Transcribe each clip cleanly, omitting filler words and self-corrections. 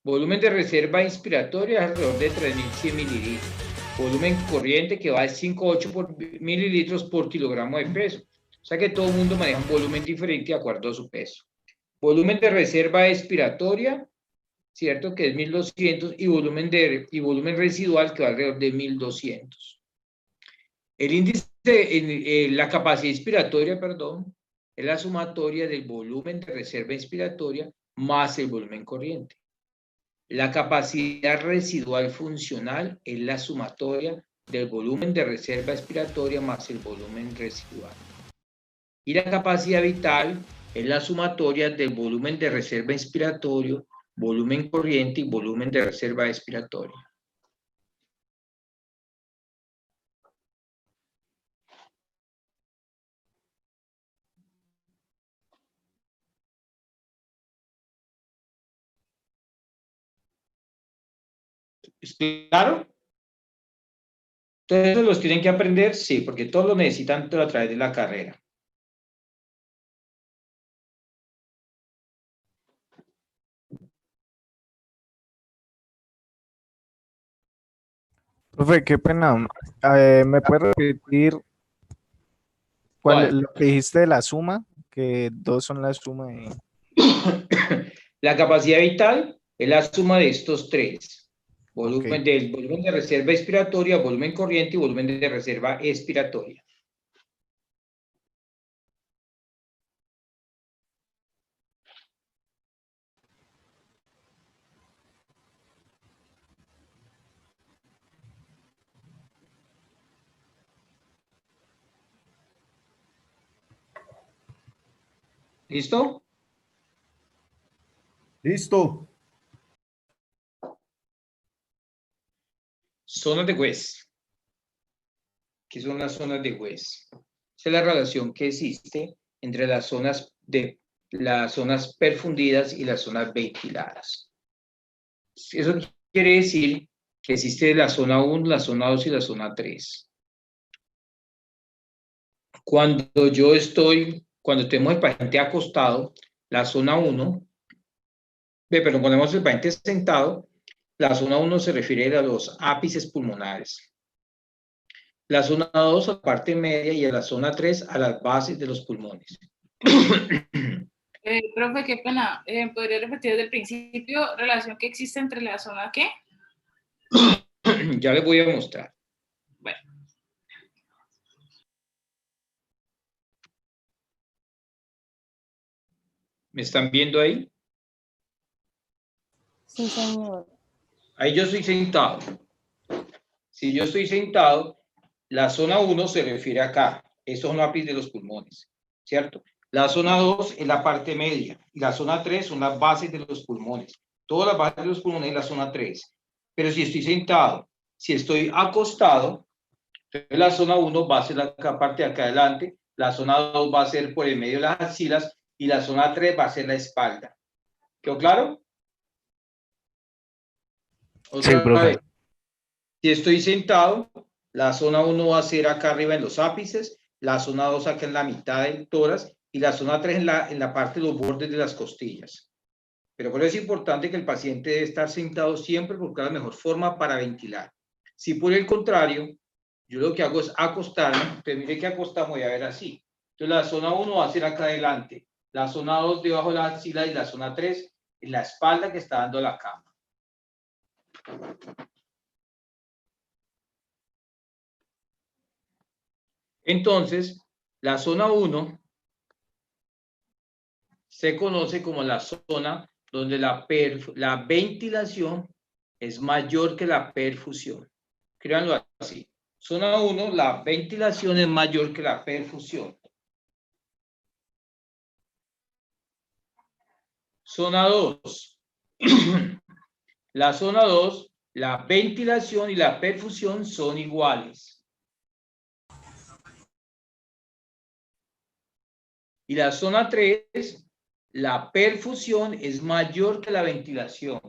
Volumen de reserva inspiratoria es alrededor de 3.100 mililitros. Volumen corriente que va de 5,8 mililitros por kilogramo de peso. O sea que todo el mundo maneja un volumen diferente de acuerdo a su peso. Volumen de reserva expiratoria, ¿cierto? Que es 1.200 y volumen residual que va alrededor de 1.200. El índice, la capacidad inspiratoria, perdón, es la sumatoria del volumen de reserva inspiratoria más el volumen corriente. La capacidad residual funcional es la sumatoria del volumen de reserva expiratoria más el volumen residual. Y la capacidad vital es la sumatoria del volumen de reserva inspiratorio, volumen corriente y volumen de reserva expiratoria. ¿Es claro? Entonces, ¿los tienen que aprender? Sí, porque todos lo necesitan a través de la carrera. Profe, qué pena. ¿Me puede repetir ¿Cuál? lo que dijiste de la suma? Que dos son la suma de... La capacidad vital es la suma de estos tres. Ok. Volumen de reserva expiratoria, volumen corriente y volumen de reserva expiratoria. ¿Listo? Listo. Zonas de West. ¿Qué son las zonas de West? Esa es la relación que existe entre las zonas perfundidas y las zonas ventiladas. Eso quiere decir que existe la zona 1, la zona 2 y la zona 3. Cuando tenemos el paciente acostado, la zona 1, pero ponemos el paciente sentado, la zona 1 se refiere a los ápices pulmonares. La zona 2 a la parte media y a la zona 3 a las bases de los pulmones. Profe, qué pena. ¿Podría repetir desde el principio relación que existe entre la zona qué? Ya les voy a mostrar. Bueno. ¿Me están viendo ahí? Sí, señor. Ahí yo estoy sentado. Si yo estoy sentado, la zona 1 se refiere acá. Esos son los ápices de los pulmones, ¿cierto? La zona 2 es la parte media y la zona 3 son las bases de los pulmones. Todas las bases de los pulmones es la zona 3. Pero si estoy sentado, si estoy acostado, la zona 1 va a ser la parte de acá adelante, la zona 2 va a ser por el medio de las axilas y la zona 3 va a ser la espalda. ¿Quedó claro? Sí, Otra profe. vez. Si estoy sentado, la zona 1 va a ser acá arriba en los ápices, la zona 2 acá en la mitad del tórax y la zona 3 en la parte de los bordes de las costillas. Pero por eso es importante que el paciente debe estar sentado siempre porque es la mejor forma para ventilar. Si por el contrario, yo lo que hago es acostarme, entonces mire que acostamos, voy a ver así. Entonces la zona 1 va a ser acá adelante, la zona 2 debajo de la axila y la zona 3 en la espalda que está dando la cama. Entonces, la zona 1 se conoce como la zona donde la ventilación es mayor que la perfusión. Créanlo así. Zona 1, la ventilación es mayor que la perfusión. Zona 2. La zona 2, la ventilación y la perfusión son iguales. Y la zona 3, la perfusión es mayor que la ventilación.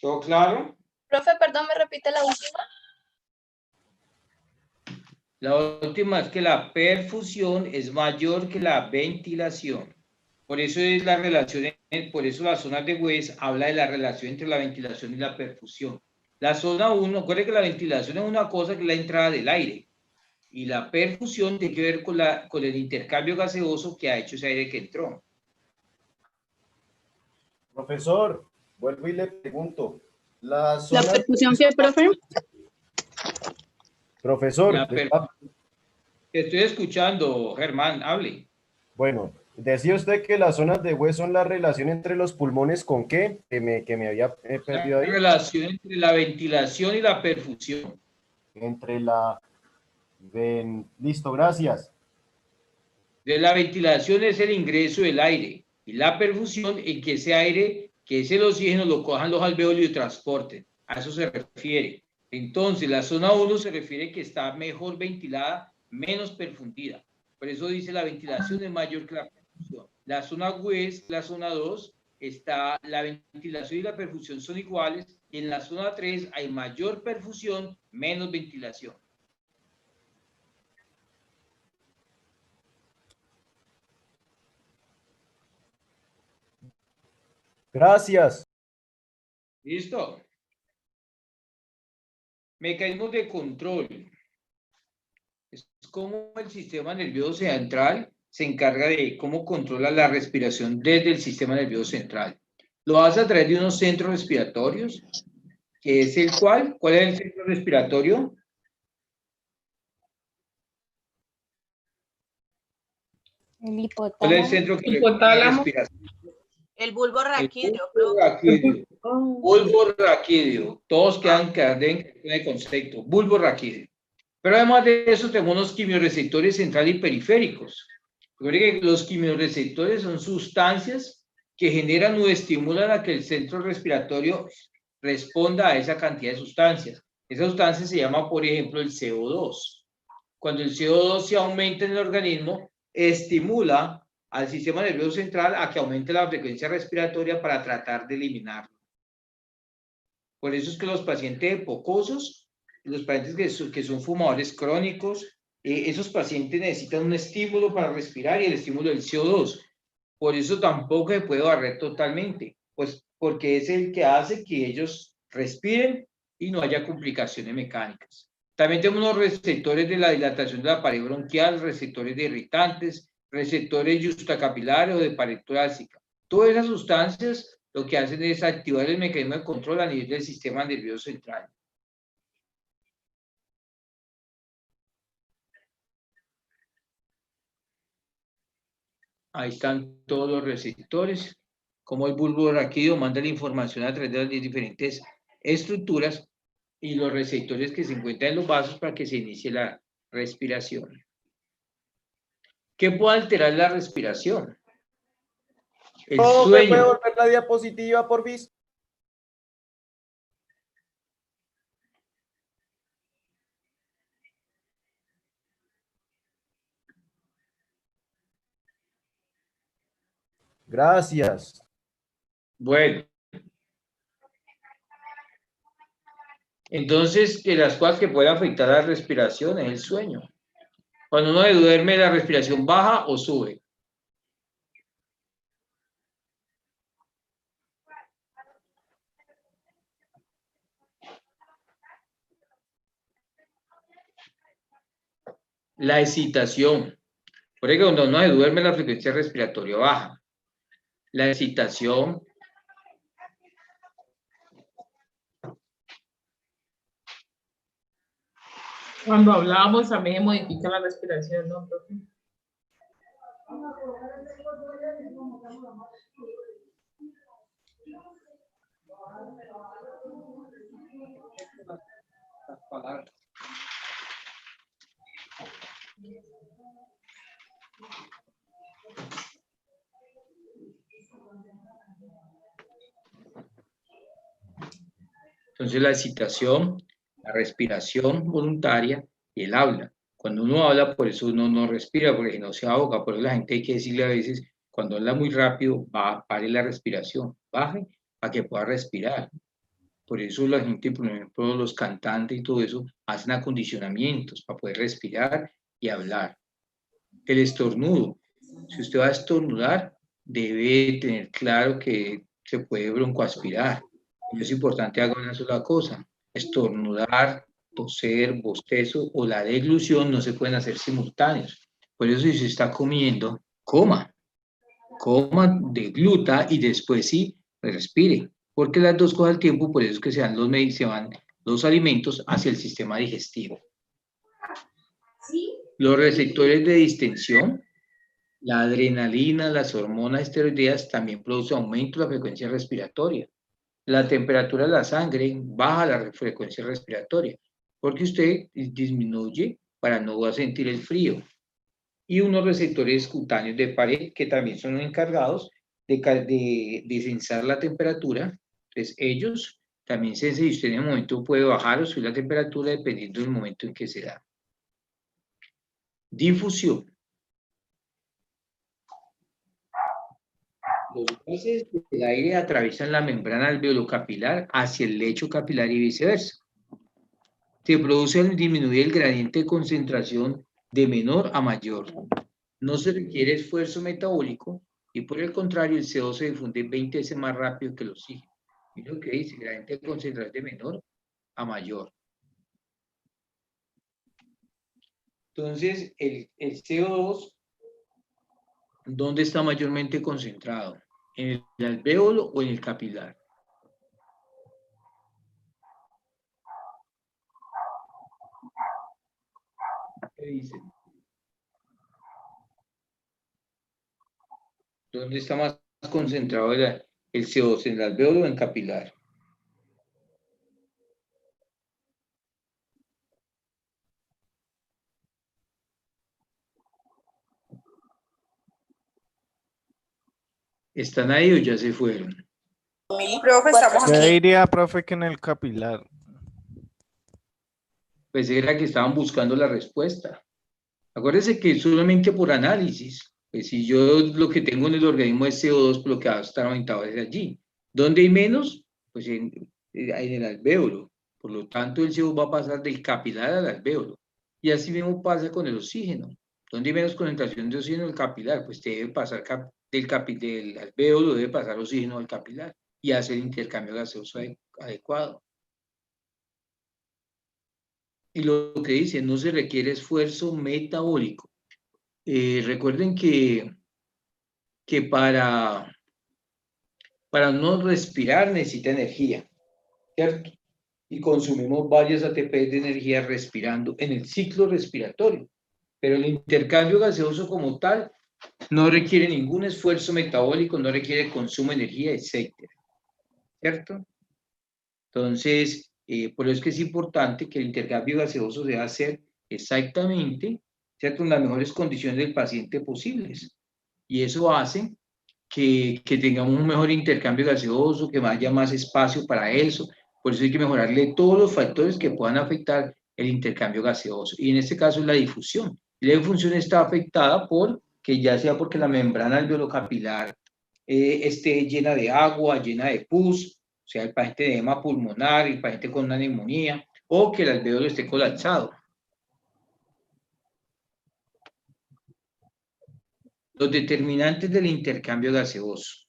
¿Todo claro? Profe, perdón, ¿me repite la última? La última es que la perfusión es mayor que la ventilación. Por eso es la relación, por eso la zona de West habla de la relación entre la ventilación y la perfusión. La zona 1, recuerde que la ventilación es una cosa que es la entrada del aire. Y la perfusión tiene que ver con el intercambio gaseoso que ha hecho ese aire que entró. Profesor, vuelvo y le pregunto. ¿La perfusión qué, profe? Profesor, Te estoy escuchando, Germán, hable. bueno, decía usted que las zonas de West son la relación entre los pulmones con qué, que me había perdido La ahí. relación entre la ventilación y la perfusión. Entre la... Listo, gracias. De la ventilación es el ingreso del aire y la perfusión en que ese aire, que es el oxígeno, lo cojan los alveolos y transporten. A eso se refiere. Entonces, la zona 1 se refiere que está mejor ventilada, menos perfundida. Por eso dice la ventilación es mayor que la perfusión. La zona West, la zona 2, está la ventilación y la perfusión son iguales y en la zona 3 hay mayor perfusión, menos ventilación. Gracias. ¿Listo? Mecanismos de control. Es como el sistema nervioso central se encarga de cómo controla la respiración desde el sistema nervioso central. Lo hace a través de unos centros respiratorios, que es el cual. ¿Cuál es el centro respiratorio? El hipotálamo. ¿Cuál es el centro que regula la respiración? El bulbo raquídeo. Bulbo raquídeo. Todos quedan en el concepto. Bulbo raquídeo. Pero además de eso tenemos unos quimiorreceptores central y periféricos. Recuerden que los quimiorreceptores son sustancias que generan o estimulan a que el centro respiratorio responda a esa cantidad de sustancias. Esa sustancia se llama, por ejemplo, el CO2. Cuando el CO2 se aumenta en el organismo, estimula al sistema nervioso central a que aumente la frecuencia respiratoria para tratar de eliminarlo. Por eso es que los pacientes hipocosos, los pacientes que son fumadores crónicos, esos pacientes necesitan un estímulo para respirar y el estímulo del CO2. Por eso tampoco se puede barrer totalmente, pues porque es el que hace que ellos respiren y no haya complicaciones mecánicas. También tenemos los receptores de la dilatación de la pared bronquial, receptores de irritantes, receptores justacapilares o de pared torácica. Todas esas sustancias lo que hacen es activar el mecanismo de control a nivel del sistema nervioso central. Ahí están todos los receptores, como el bulbo raquídeo manda la información a través de las diferentes estructuras y los receptores que se encuentran en los vasos para que se inicie la respiración. ¿Qué puede alterar la respiración? El ¿Me sueño. puede volver la diapositiva, por favor? Gracias. Bueno. Entonces, de las cosas que pueden afectar la respiración es el sueño. Cuando uno duerme, la respiración baja o sube. La excitación. Por ejemplo, cuando uno se duerme, la frecuencia respiratoria baja. La excitación. Cuando hablábamos también se modifica la respiración, ¿no, profe? Entonces, la excitación, la respiración voluntaria y el habla. Cuando uno habla, por eso uno no respira, porque no se ahoga. Por eso la gente hay que decirle a veces, cuando habla muy rápido, pare la respiración, baje para que pueda respirar. Por eso la gente, por ejemplo, los cantantes y todo eso, hacen acondicionamientos para poder respirar y hablar. El estornudo. Si usted va a estornudar, debe tener claro que se puede broncoaspirar. Es importante hacer una sola cosa. Estornudar, toser, bostezo o la deglución no se pueden hacer simultáneos. Por eso si se está comiendo, coma, degluta y después sí, respire. Porque las dos cosas al tiempo, por eso es que se van los alimentos hacia el sistema digestivo. Los receptores de distensión, la adrenalina, las hormonas esteroideas también producen aumento de la frecuencia respiratoria. La temperatura de la sangre baja la frecuencia respiratoria porque usted disminuye para no sentir el frío. Y unos receptores cutáneos de pared que también son encargados de sensar la temperatura. Entonces ellos también sensan y usted en el momento puede bajar o subir la temperatura dependiendo del momento en que se da. Difusión. Los gases del aire atraviesan la membrana alveolocapilar hacia el lecho capilar y viceversa. Se produce al disminuir el gradiente de concentración de menor a mayor. No se requiere esfuerzo metabólico y por el contrario el CO2 se difunde 20 veces más rápido que el oxígeno. Y lo que dice, gradiente de concentración de menor a mayor. Entonces, el CO2, ¿dónde está mayormente concentrado? ¿En el alvéolo o en el capilar? ¿Qué dicen? ¿Dónde está más concentrado el CO2? ¿En el alvéolo o en el capilar? ¿Están ahí o ya se fueron? Profe, estamos Yo aquí. diría, profe, que en el capilar. Pues era que estaban buscando la respuesta. Acuérdense que solamente por análisis, pues si yo lo que tengo en el organismo es CO2, pues lo que va a estar aumentado es allí. ¿Dónde hay menos? Pues en el alvéolo. Por lo tanto, el CO2 va a pasar del capilar al alvéolo. Y así mismo pasa con el oxígeno. ¿Dónde hay menos concentración de oxígeno? El capilar. Pues debe pasar del alvéolo, debe pasar oxígeno al capilar y hacer intercambio gaseoso adecuado. Y lo que dice, no se requiere esfuerzo metabólico. Recuerden que para no respirar necesita energía, ¿cierto? Y consumimos varios ATP de energía respirando en el ciclo respiratorio. Pero el intercambio gaseoso como tal no requiere ningún esfuerzo metabólico, no requiere consumo de energía, etc. ¿Cierto? Entonces, por eso es que es importante que el intercambio gaseoso se deba hacer exactamente, ¿cierto?, en las mejores condiciones del paciente posibles. Y eso hace que tengamos un mejor intercambio gaseoso, que haya más espacio para eso. Por eso hay que mejorarle todos los factores que puedan afectar el intercambio gaseoso. Y en este caso es la difusión. La difusión está afectada que ya sea porque la membrana alveolocapilar esté llena de agua, llena de pus, o sea, el paciente de edema pulmonar, el paciente con una neumonía, o que el alvéolo esté colapsado. Los determinantes del intercambio gaseoso.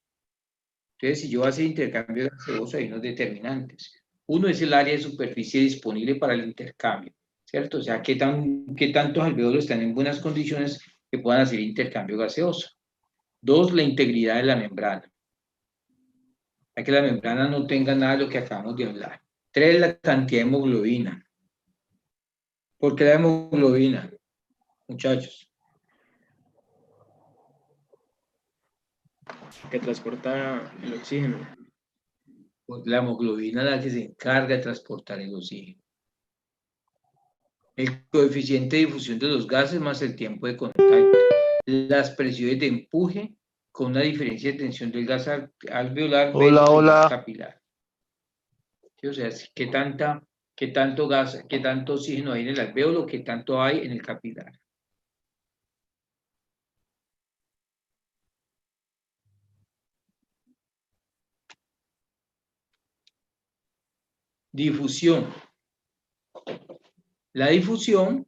Entonces, si yo voy a hacer intercambio gaseoso, hay unos determinantes. Uno es el área de superficie disponible para el intercambio, ¿cierto? O sea, qué tantos alvéolos están en buenas condiciones que puedan hacer intercambio gaseoso. Dos, la integridad de la membrana. Para que la membrana no tenga nada de lo que acabamos de hablar. Tres, la cantidad de hemoglobina. ¿Por qué la hemoglobina, muchachos? Que transporta el oxígeno. Pues la hemoglobina es la que se encarga de transportar el oxígeno. El coeficiente de difusión de los gases más el tiempo de contacto. Las presiones de empuje con una diferencia de tensión del gas alveolar versus el gas capilar. ¿Sí? O sea, qué tanto gas, qué tanto oxígeno hay en el alvéolo, qué tanto hay en el capilar. Difusión. La difusión,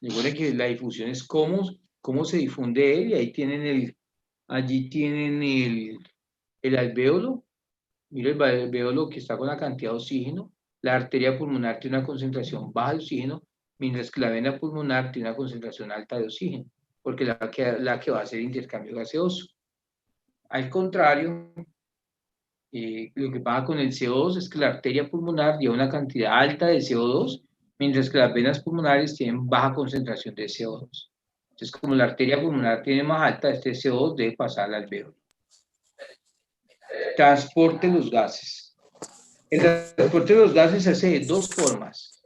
recuerden que la difusión es cómo se difunde él, y ahí tienen allí tienen el alvéolo. Mira el alvéolo que está con la cantidad de oxígeno. La arteria pulmonar tiene una concentración baja de oxígeno, mientras que la vena pulmonar tiene una concentración alta de oxígeno, porque la que va a hacer intercambio gaseoso. Al contrario, lo que pasa con el CO2 es que la arteria pulmonar lleva una cantidad alta de CO2, mientras que las venas pulmonares tienen baja concentración de CO2. Entonces, como la arteria pulmonar tiene más alta, este CO2 debe pasar al alvéolo. Transporte de los gases. El transporte de los gases se hace de dos formas: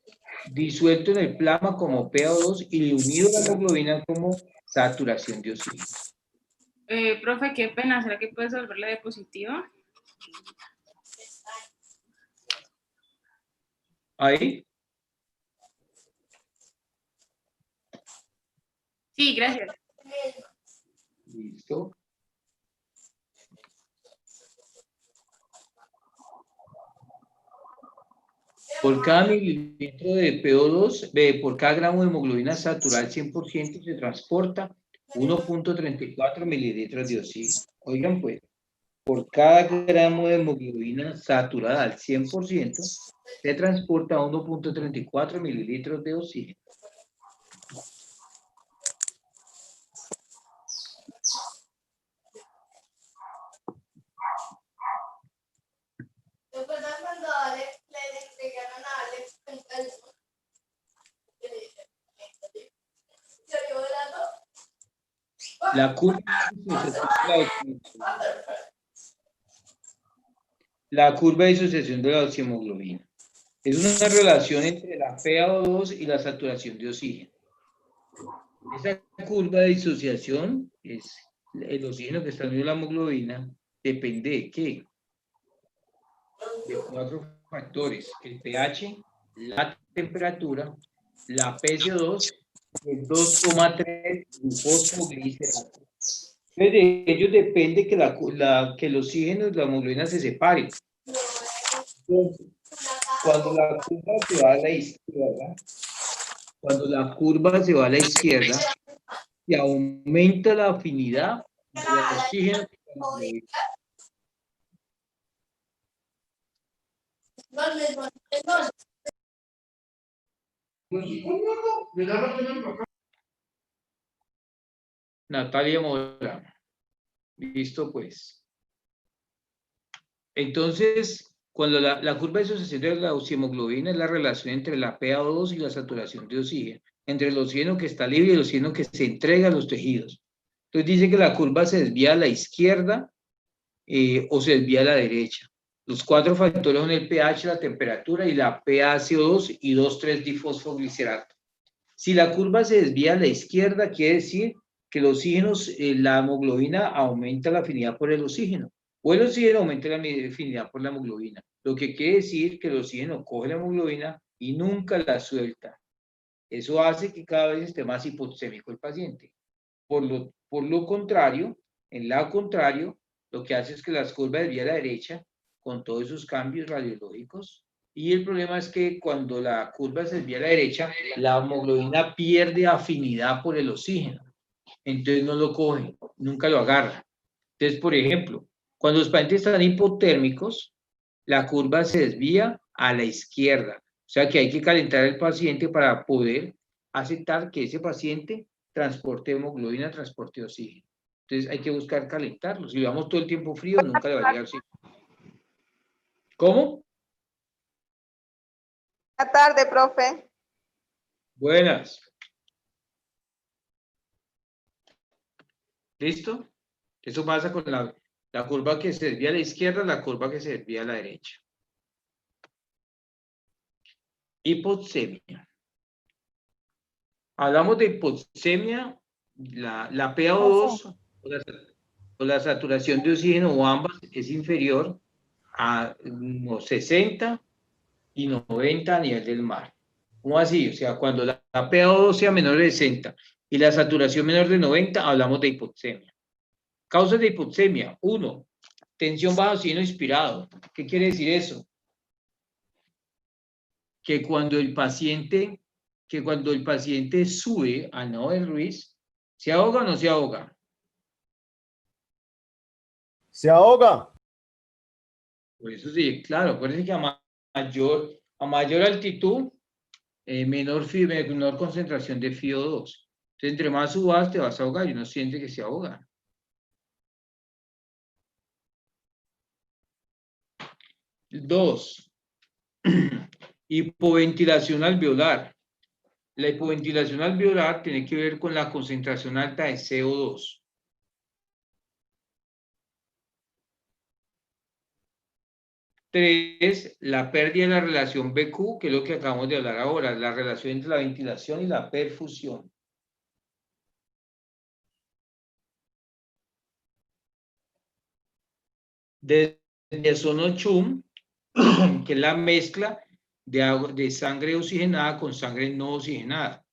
disuelto en el plasma como PO2 y unido a la hemoglobina como saturación de oxígeno. Profe, qué pena, ¿será que puedes volver la diapositiva? Ahí. Sí, gracias. Listo. Por cada mililitro de PO2, por cada gramo de hemoglobina satural 100% se transporta 1.34 mililitros de oxígeno. Oigan pues, por cada gramo de hemoglobina saturada al 100% se transporta 1.34 mililitros de oxígeno. La curva de disociación de la oxihemoglobina es una relación entre la PaO2 y la saturación de oxígeno. Esa curva de disociación es el oxígeno que está unido a la hemoglobina, depende de qué, de 4 factores: el pH, la temperatura, la PCO2 y el 2,3 fosfoglicerato. De ellos depende que el oxígeno y la hemoglobina se separen. Entonces, cuando la curva se va a la izquierda, se aumenta la afinidad del oxígeno con la hemoglobina. Natalia Mora. Listo, pues. Entonces, cuando la curva de disociación de la oxihemoglobina es la relación entre la PaO2 y la saturación de oxígeno, entre el oxígeno que está libre y el oxígeno que se entrega a los tejidos. Entonces dice que la curva se desvía a la izquierda o se desvía a la derecha. Los 4 factores son el pH, la temperatura y la PaCO2 y 2,3-difosfoglicerato. Si la curva se desvía a la izquierda, quiere decir que el oxígeno, la hemoglobina aumenta la afinidad por el oxígeno, o el oxígeno aumenta la afinidad por la hemoglobina, lo que quiere decir que el oxígeno coge la hemoglobina y nunca la suelta. Eso hace que cada vez esté más hipoxémico el paciente. Por lo contrario, en el lado contrario, lo que hace es que las curvas desvían a la derecha con todos esos cambios radiológicos. Y el problema es que cuando la curva se desvía a la derecha, la hemoglobina pierde afinidad por el oxígeno. Entonces no lo coge, nunca lo agarra. Entonces, por ejemplo, cuando los pacientes están hipotérmicos, la curva se desvía a la izquierda. O sea que hay que calentar al paciente para poder aceptar que ese paciente transporte hemoglobina, transporte oxígeno. Entonces hay que buscar calentarlo. Si llevamos todo el tiempo frío, nunca le va a llegar oxígeno. ¿Cómo? Buenas tardes, profe. Buenas. ¿Listo? Eso pasa con la curva que se desvía a la izquierda, la curva que se desvía a la derecha. Hipoxemia. Hablamos de hipoxemia, la PaO2 o la saturación de oxígeno o ambas es inferior a unos 60 y 90 a nivel del mar. ¿Cómo así? O sea, cuando la PaO2 sea menor de 60 y la saturación menor de 90, hablamos de hipoxemia. Causas de hipoxemia. 1. Tensión baja oxígeno inspirado. ¿Qué quiere decir eso? que cuando el paciente sube al Nobel Ruiz, ¿se ahoga o no se ahoga? Se ahoga. Por eso sí, claro, acuérdense que a mayor altitud, menor concentración de FiO2. Entonces, entre más subas, te vas a ahogar y uno siente que se ahoga. Dos, hipoventilación alveolar. La hipoventilación alveolar tiene que ver con la concentración alta de CO2. Tres, la pérdida de la relación BQ, que es lo que acabamos de hablar ahora, la relación entre la ventilación y la perfusión. Desde Sonochum, que es la mezcla de sangre oxigenada con sangre no oxigenada.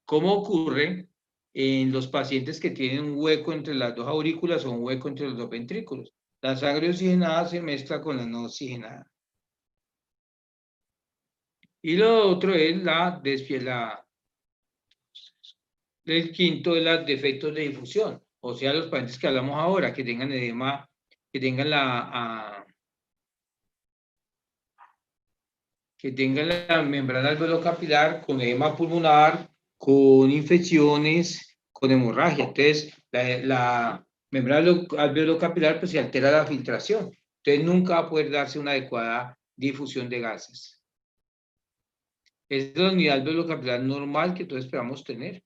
¿Cómo ocurre en los pacientes que tienen un hueco entre las dos aurículas o un hueco entre los dos ventrículos? La sangre oxigenada se mezcla con la no oxigenada. Y lo otro es el quinto de los defectos de difusión. O sea, los pacientes que hablamos ahora, que tengan edema, que tengan la membrana alveolo-capilar con edema pulmonar, con infecciones, con hemorragia. Entonces, la membrana alveolo-capilar pues, se altera la filtración. Entonces, nunca va a poder darse una adecuada difusión de gases. Es la unidad alveolo-capilar normal que todos esperamos tener.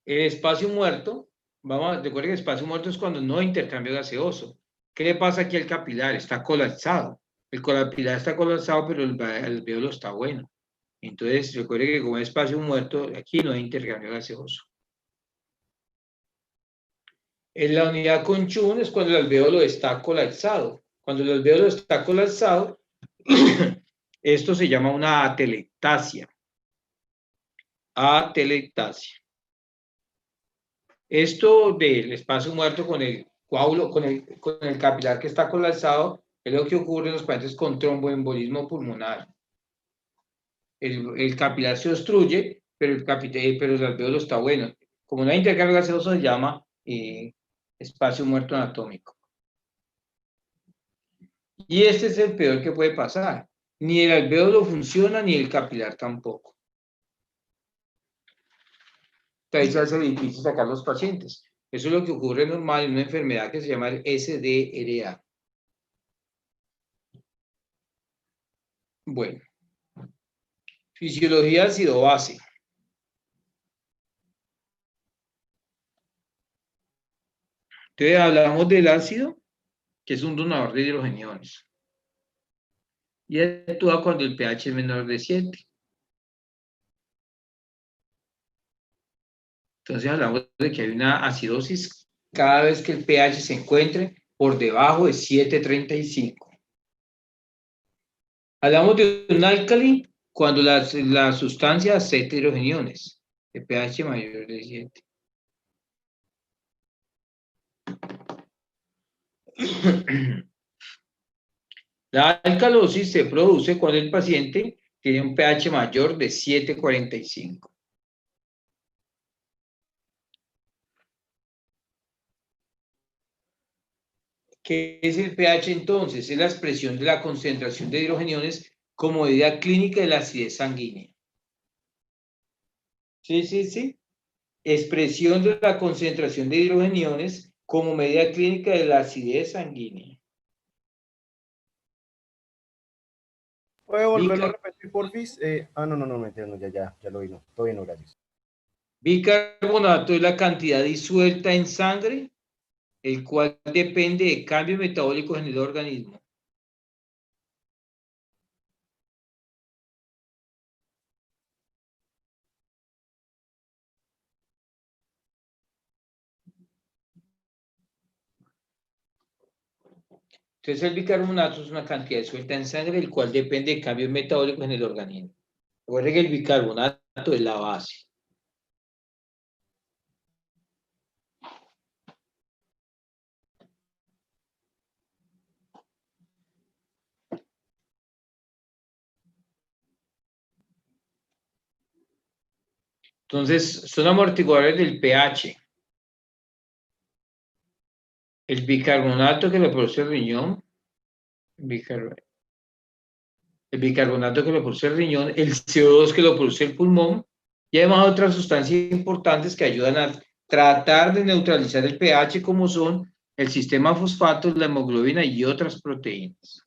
El espacio muerto, recuerden que el espacio muerto es cuando no hay intercambio gaseoso. ¿Qué le pasa aquí al capilar? Está colapsado. El capilar está colapsado, pero el alveolo está bueno. Entonces, recuerden que como es espacio muerto, aquí no hay intercambio gaseoso. En la unidad con Chun es cuando el alveolo está colapsado. Cuando el alveolo está colapsado, esto se llama una atelectasia. Atelectasia. Esto del espacio muerto con el coágulo, con el capilar que está colapsado, es lo que ocurre en los pacientes con tromboembolismo pulmonar. El capilar se obstruye, pero el alveolo está bueno. Como no hay intercambio gaseoso, se llama espacio muerto anatómico. Y este es el peor que puede pasar. Ni el alveolo funciona, ni el capilar tampoco. Ahí se hace difícil sacar los pacientes. Eso es lo que ocurre normal en una enfermedad que se llama el SDRA. Bueno. Fisiología ácido-base. Entonces hablamos del ácido, que es un donador de hidrogeniones. Y actúa cuando el pH es menor de 7. Entonces hablamos de que hay una acidosis cada vez que el pH se encuentre por debajo de 7.35. Hablamos de un álcali cuando la sustancia acepta hidrogeniones, de pH mayor de 7. La alcalosis se produce cuando el paciente tiene un pH mayor de 7.45. ¿Qué es el pH entonces? Es la expresión de la concentración de hidrogeniones como medida clínica de la acidez sanguínea. Sí. Expresión de la concentración de hidrogeniones como medida clínica de la acidez sanguínea. ¿Puede volverlo a repetir, porfis? No, ya lo vi, no. Todo bien, no, gracias. Bicarbonato es la cantidad disuelta en sangre, el cual depende de cambios metabólicos en el organismo. Entonces el bicarbonato es una cantidad disuelta en sangre, el cual depende de cambios metabólicos en el organismo. Recuerden que el bicarbonato es la base. Entonces, son amortiguadores del pH. El bicarbonato que lo produce el riñón, el bicarbonato que lo produce el riñón, el CO2 que lo produce el pulmón, y además otras sustancias importantes que ayudan a tratar de neutralizar el pH, como son el sistema fosfato, la hemoglobina y otras proteínas.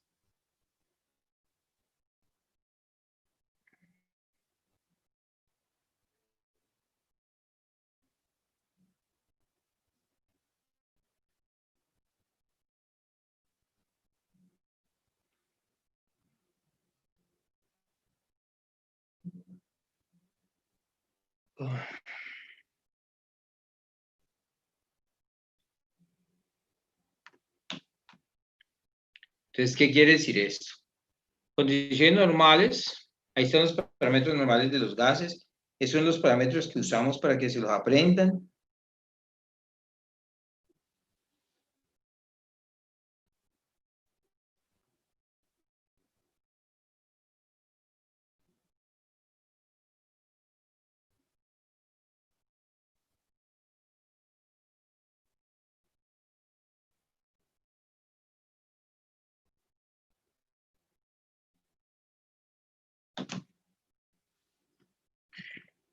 Entonces, ¿qué quiere decir esto? Condiciones normales, ahí están los parámetros normales de los gases, esos son los parámetros que usamos para que se los aprendan.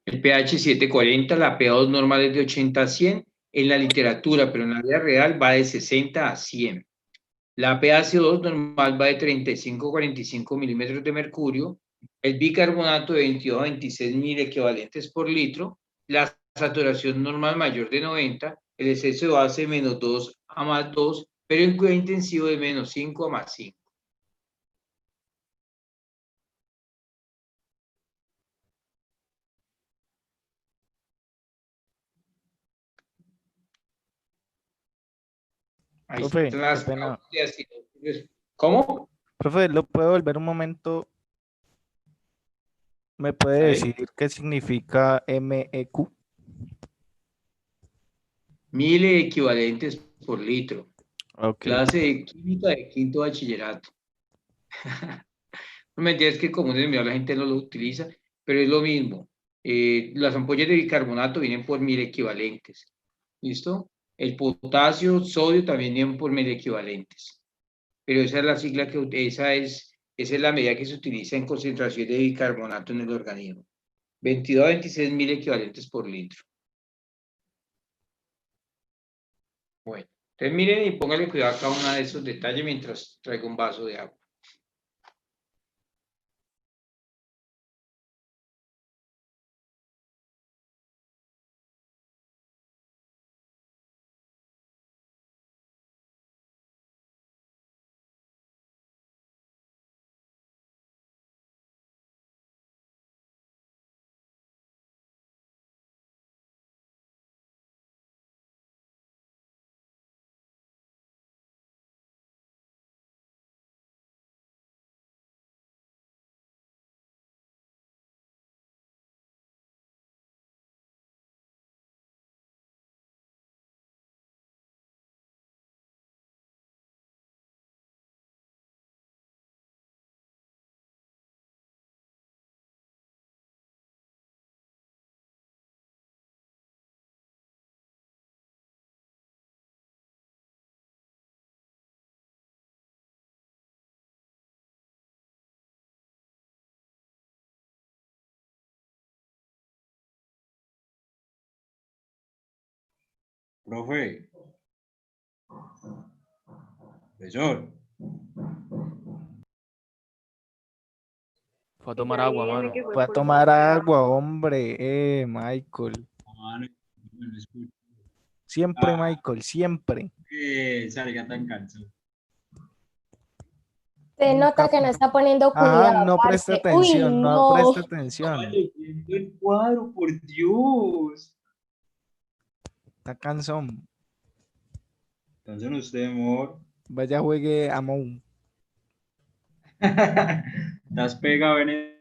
El pH 740, la pH normal es de 80 a 100, en la literatura, pero en la vida real va de 60 a 100. La PaCO2 normal va de 35 a 45 milímetros de mercurio, el bicarbonato de 22 a 26 mil equivalentes por litro, la saturación normal mayor de 90, el exceso de base menos 2 a más 2, pero en cuidado intensivo de menos 5 a más 5. Ahí Profe, están qué las pena. causas. ¿Cómo? Profe, ¿lo puedo volver un momento? ¿Me puede ¿Vale? decir qué significa MEQ? 1000 equivalentes por litro. Ok. Clase de química de quinto bachillerato. No me entiendes que común en la gente no lo utiliza, pero es lo mismo. Las ampollas de bicarbonato vienen por 1000 equivalentes. ¿Listo? El potasio, sodio también vienen por 1000 equivalentes. Pero esa es la sigla esa es la medida que se utiliza en concentración de bicarbonato en el organismo. 22 a 26 mil equivalentes por litro. Bueno, entonces miren y pónganle cuidado a cada uno de esos detalles mientras traigo un vaso de agua. Profe, profesor, Fue a tomar agua, mano. Fue a tomar agua, hombre. Michael. mano, no lo escucho. Siempre, Ah, Michael, siempre. salga tan cansado. Se nota Nunca. que no está poniendo Ajá, cuidado, no preste parce. Uy, atención, no no. preste atención. Vale, viendo el cuadro, por Dios. Está cansón. Entonces usted, amor. Vaya, juegue Among. Estás pegado en el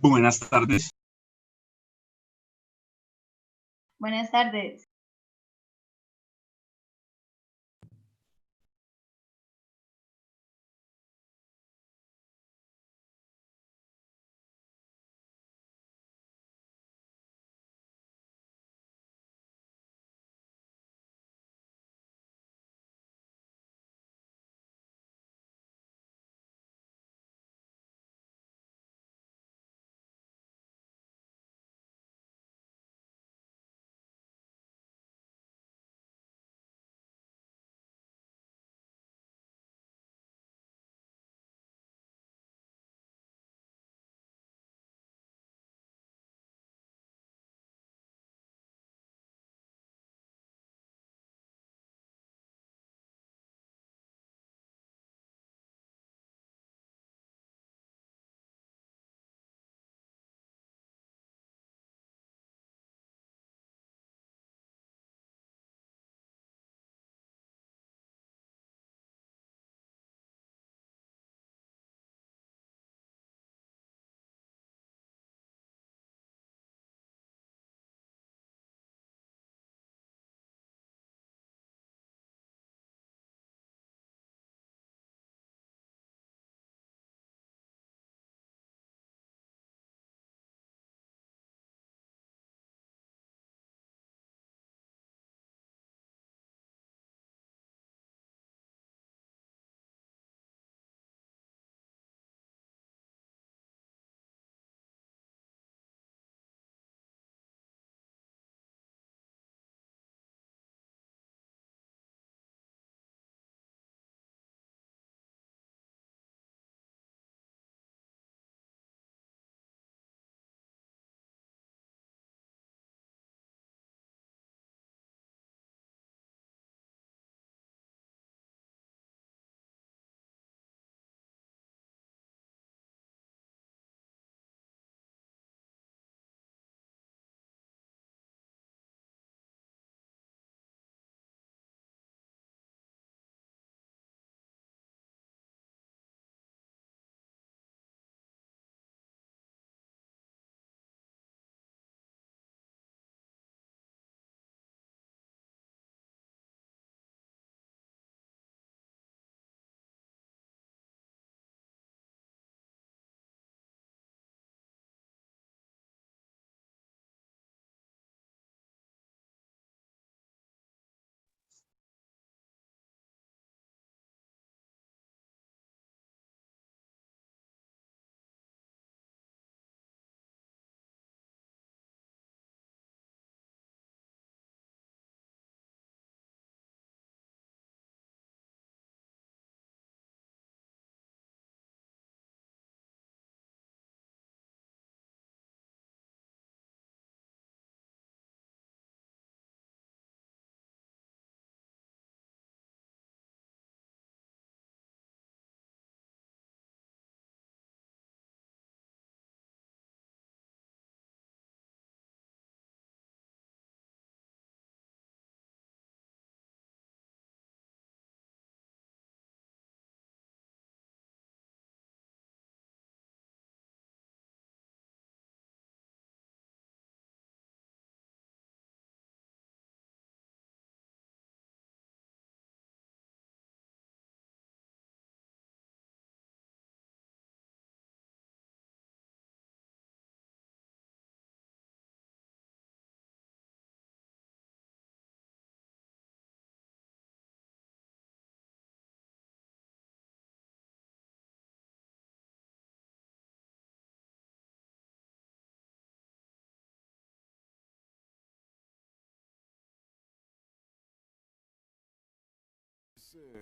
Buenas tardes. Buenas tardes.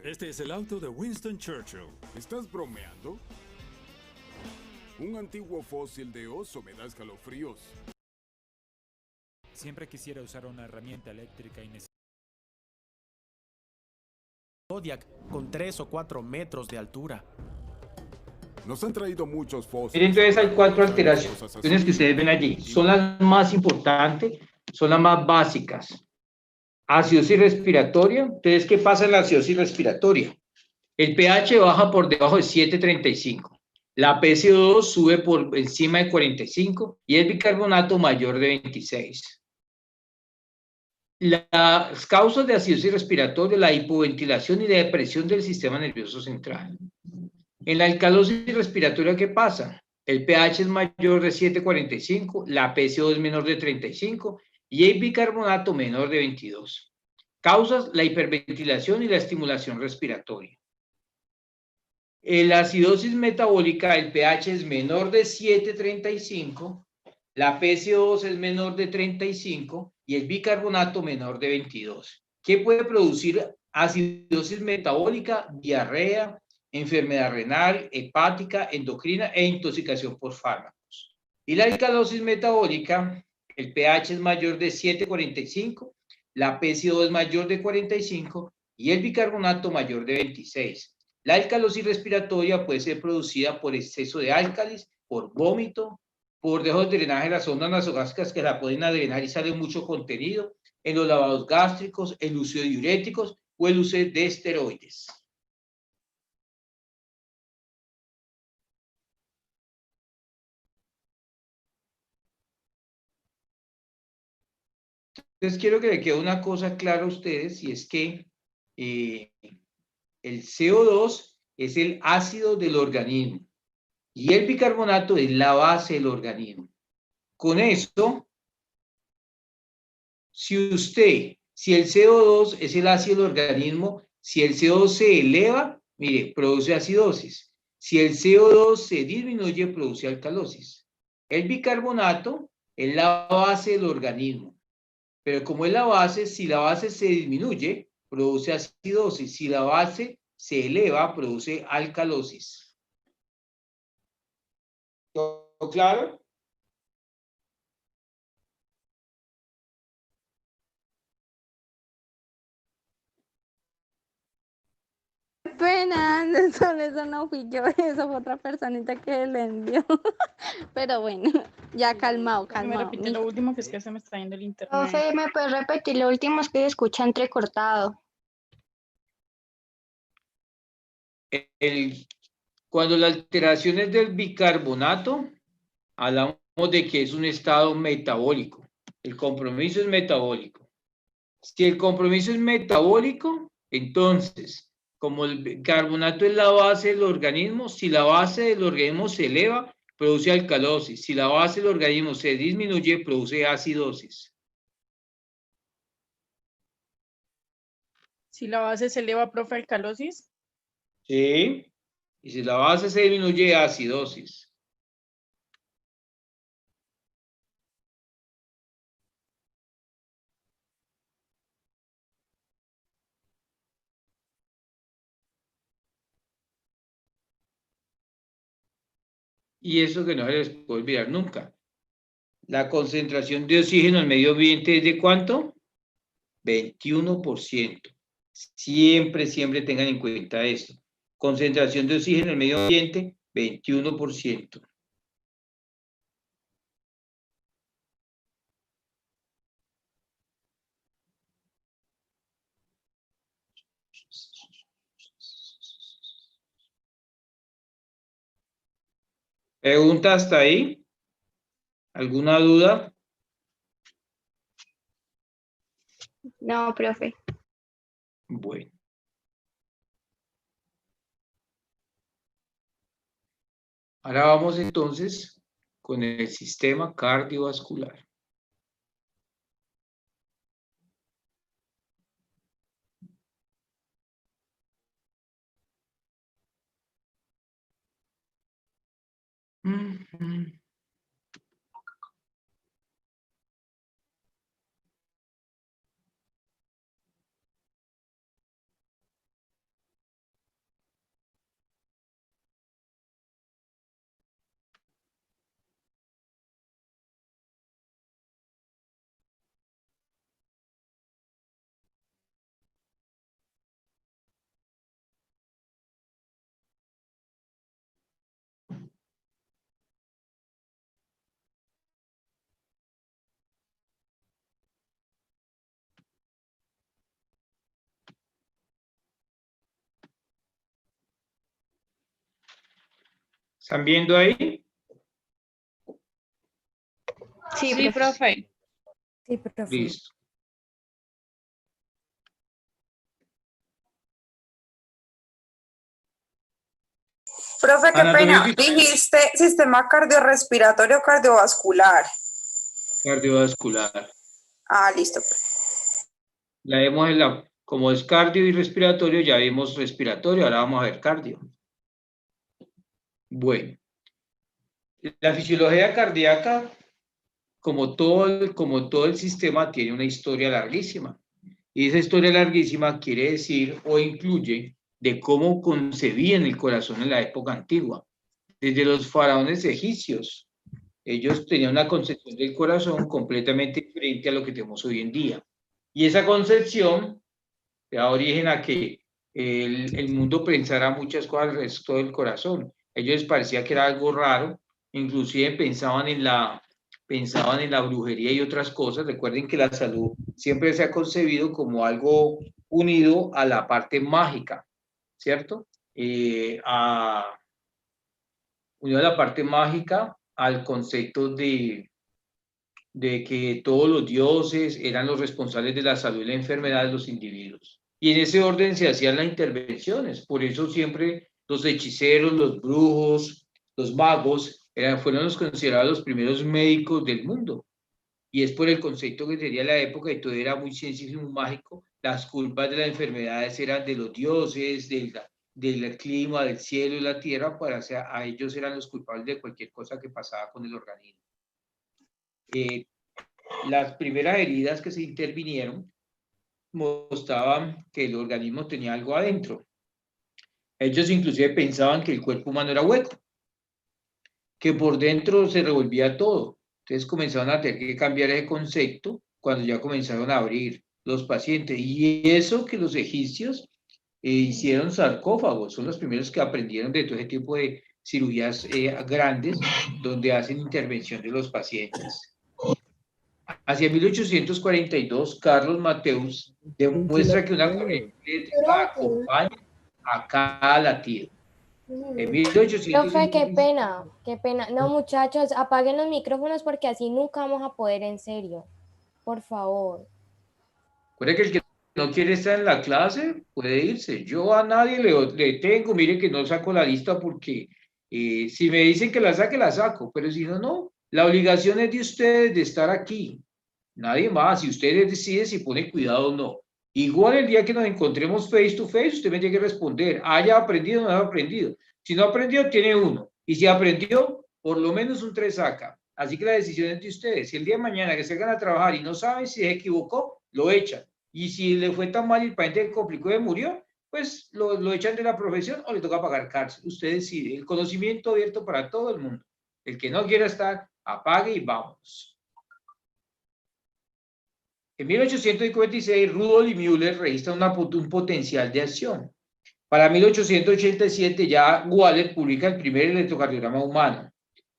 Este es el auto de Winston Churchill. ¿Estás bromeando? Un antiguo fósil de oso me da escalofríos. Siempre quisiera usar una herramienta eléctrica y necesito Zodiac con 3 o 4 metros de altura. Nos han traído muchos fósiles. Miren, entonces hay 4 alteraciones que ustedes ven allí. Son las más importantes, son las más básicas. Acidosis respiratoria. Entonces, ¿qué pasa en la acidosis respiratoria? El pH baja por debajo de 7.35. La PCO2 sube por encima de 45 y el bicarbonato mayor de 26. Las causas de acidosis respiratoria, la hipoventilación y la depresión del sistema nervioso central. En la alcalosis respiratoria, ¿qué pasa? El pH es mayor de 7,45, la PCO es menor de 35 y el bicarbonato menor de 22. Causas, la hiperventilación y la estimulación respiratoria. En la acidosis metabólica, el pH es menor de 7,35, la PCO2 es menor de 35 y el bicarbonato menor de 22. ¿Qué puede producir acidosis metabólica? Diarrea, enfermedad renal, hepática, endocrina e intoxicación por fármacos. Y la alcalosis metabólica, el pH es mayor de 7,45, la PCO es mayor de 45 y el bicarbonato mayor de 26. La alcalosis respiratoria puede ser producida por exceso de álcalis, por vómito, por dejo de drenaje de las ondas nasogástricas que la pueden drenar y sale mucho contenido, en los lavados gástricos, el uso de diuréticos o el uso de esteroides. Entonces quiero que le quede una cosa clara a ustedes y es que el CO2 es el ácido del organismo y el bicarbonato es la base del organismo. Con eso, si el CO2 es el ácido del organismo, si el CO2 se eleva, mire, produce acidosis. Si el CO2 se disminuye, produce alcalosis. El bicarbonato es la base del organismo. Pero como es la base, si la base se disminuye, produce acidosis. Si la base se eleva, produce alcalosis. ¿Todo claro? Pena, eso no fui yo, eso fue otra personita que le envió. Pero bueno, ya calmado, Me calmado. repite lo último, que es que se me está yendo el internet. Profe, ¿me puedes repetir lo último? Es que se escucha entrecortado. Cuando la alteración es del bicarbonato, hablamos de que es un estado metabólico. El compromiso es metabólico. Si el compromiso es metabólico, entonces, como el bicarbonato es la base del organismo, si la base del organismo se eleva, produce alcalosis. Si la base del organismo se disminuye, produce acidosis. Si la base se eleva, profe, alcalosis. ¿Sí? Y si la base se disminuye, acidosis. Y eso que no se les puede olvidar nunca. La concentración de oxígeno en el medio ambiente es de ¿cuánto? 21%. Siempre, siempre tengan en cuenta esto. Concentración de oxígeno en el medio ambiente, 21%. ¿Pregunta hasta ahí? ¿Alguna duda? No, profe. Bueno. Ahora vamos entonces con el sistema cardiovascular. ¿Están viendo ahí? Sí, profe. Sí, profe. Listo. Profe, qué Anatomía pena. Dijiste sistema cardiorrespiratorio o cardiovascular. cardiovascular. Ah, listo. La vemos como es cardio y respiratorio, ya vimos respiratorio, ahora vamos a ver cardio. Bueno, la fisiología cardíaca, como todo el sistema, tiene una historia larguísima. Y esa historia larguísima quiere decir o incluye de cómo concebían el corazón en la época antigua. Desde los faraones egipcios, ellos tenían una concepción del corazón completamente diferente a lo que tenemos hoy en día. Y esa concepción da origen a que el mundo pensara muchas cosas al resto del corazón. A ellos les parecía que era algo raro, inclusive pensaban en la brujería y otras cosas. Recuerden que la salud siempre se ha concebido como algo unido a la parte mágica, ¿cierto? Unido a la parte mágica, al concepto de que todos los dioses eran los responsables de la salud y la enfermedad de los individuos. Y en ese orden se hacían las intervenciones. Por eso siempre los hechiceros, los brujos, los magos fueron los considerados los primeros médicos del mundo. Y es por el concepto que tenía la época y todo era muy sencillo y muy mágico. Las culpas de las enfermedades eran de los dioses, del clima, del cielo y la tierra, a ellos eran los culpables de cualquier cosa que pasaba con el organismo. Las primeras heridas que se intervinieron mostraban que el organismo tenía algo adentro. Ellos inclusive pensaban que el cuerpo humano era hueco, que por dentro se revolvía todo. Entonces comenzaron a tener que cambiar ese concepto cuando ya comenzaron a abrir los pacientes. Y eso que los egipcios hicieron sarcófagos, son los primeros que aprendieron de todo ese tipo de cirugías grandes donde hacen intervención de los pacientes. Hacia 1842, Carlos Mateus demuestra que una corriente eléctrica acompaña a cada latido. En 1800... Profe, qué pena, qué pena. No, muchachos, apaguen los micrófonos porque así nunca vamos a poder, en serio. Por favor. Recuerde que el que no quiere estar en la clase puede irse. Yo a nadie le tengo, mire que no saco la lista porque si me dicen que la saque, la saco, pero si no, no. La obligación es de ustedes de estar aquí. Nadie más. Si ustedes deciden si pone cuidado o no. Igual el día que nos encontremos face to face, usted me tiene que responder. ¿Haya aprendido o no haya aprendido? Si no aprendió, tiene 1. Y si aprendió, por lo menos un 3 saca. Así que la decisión es de ustedes. Si el día de mañana que salgan a trabajar y no saben si se equivocó, lo echan. Y si le fue tan mal y el paciente que complicó y murió, pues lo echan de la profesión o le toca pagar cárcel. Usted decide. El conocimiento abierto para todo el mundo. El que no quiera estar, apague y vámonos. En 1856, Rudolf y Müller registran un potencial de acción. Para 1887 ya Waller publica el primer electrocardiograma humano.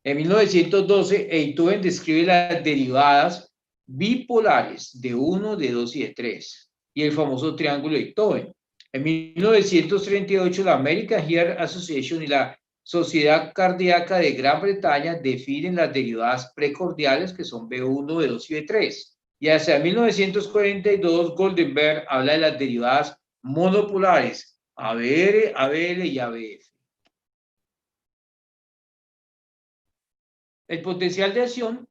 En 1912, Einthoven describe las derivadas bipolares de 1, de 2 y de 3, y el famoso triángulo de Einthoven. En 1938, la American Heart Association y la Sociedad Cardíaca de Gran Bretaña definen las derivadas precordiales, que son B1, B2 y B3. Y hacia 1942, Goldenberg habla de las derivadas monopolares, ABR, ABL y ABF. El potencial de acción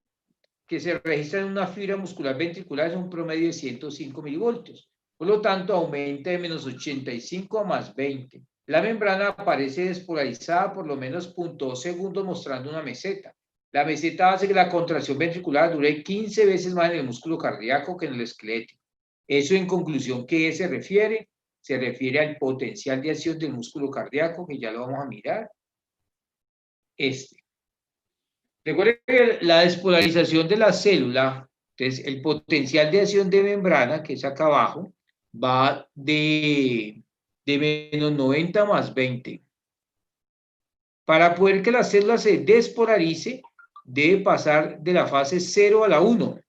que se registra en una fibra muscular ventricular es un promedio de 105 milivoltios. Por lo tanto, aumenta de menos 85 a más 20. La membrana aparece despolarizada por lo menos 0.2 segundos mostrando una meseta. La meseta hace que la contracción ventricular dure 15 veces más en el músculo cardíaco que en el esquelético. Eso, en conclusión, ¿qué se refiere? Se refiere al potencial de acción del músculo cardíaco, que ya lo vamos a mirar. Recuerden que la despolarización de la célula, entonces el potencial de acción de membrana, que es acá abajo, va de menos 90 más 20. Para poder que la célula se despolarice, debe pasar de la fase 0 a la 1,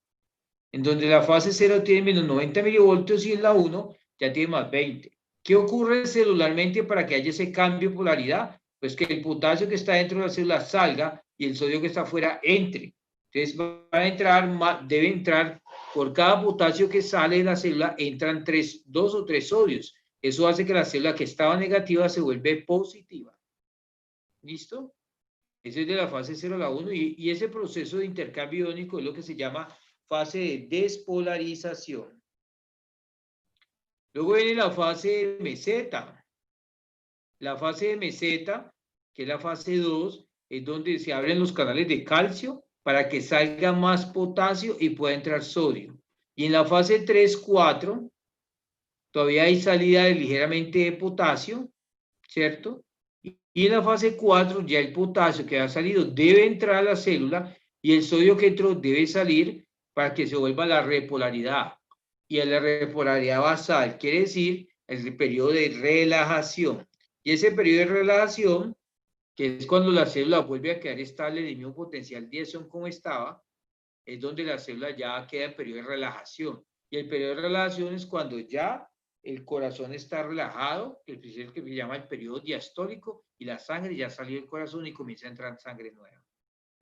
en donde la fase 0 tiene menos 90 milivoltios y en la 1 ya tiene más 20. ¿Qué ocurre celularmente para que haya ese cambio de polaridad? Pues que el potasio que está dentro de la célula salga y el sodio que está afuera entre. Entonces van a entrar, debe entrar, por cada potasio que sale de la célula, entran 2 o 3 sodios. Eso hace que la célula que estaba negativa se vuelve positiva. ¿Listo? Ese es de la fase 0 a la 1 y ese proceso de intercambio iónico es lo que se llama fase de despolarización. Luego viene la fase de meseta. La fase de meseta, que es la fase 2, es donde se abren los canales de calcio para que salga más potasio y pueda entrar sodio. Y en la fase 3, 4, todavía hay salida ligeramente de potasio, ¿cierto? Y en la fase 4, ya el potasio que ha salido debe entrar a la célula y el sodio que entró debe salir para que se vuelva la repolaridad. Y a la repolaridad basal quiere decir el periodo de relajación. Y ese periodo de relajación, que es cuando la célula vuelve a quedar estable de mismo potencial 10 como estaba, es donde la célula ya queda en periodo de relajación. Y el periodo de relajación es cuando ya el corazón está relajado, que es el que se llama el periodo diastólico, y la sangre ya salió del corazón y comienza a entrar sangre nueva.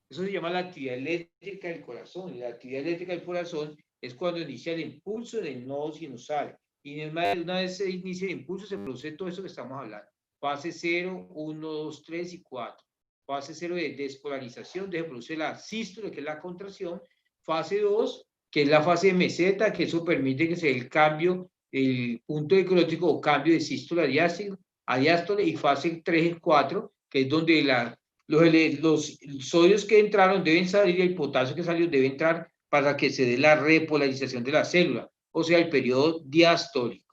Eso se llama la actividad eléctrica del corazón. Y la actividad eléctrica del corazón es cuando inicia el impulso del nodo sinusal. Y una vez se inicia el impulso, se produce todo eso que estamos hablando. Fase 0, 1, 2, 3 y 4. Fase 0 de despolarización, donde se produce la sístole, que es la contracción. Fase 2, que es la fase de meseta, que eso permite que se dé el cambio, el punto eclótico o cambio de sístole a diástole. Y fase 3 y 4, que es donde los sodios que entraron deben salir y el potasio que salió debe entrar para que se dé la repolarización de la célula, o sea, el periodo diastólico.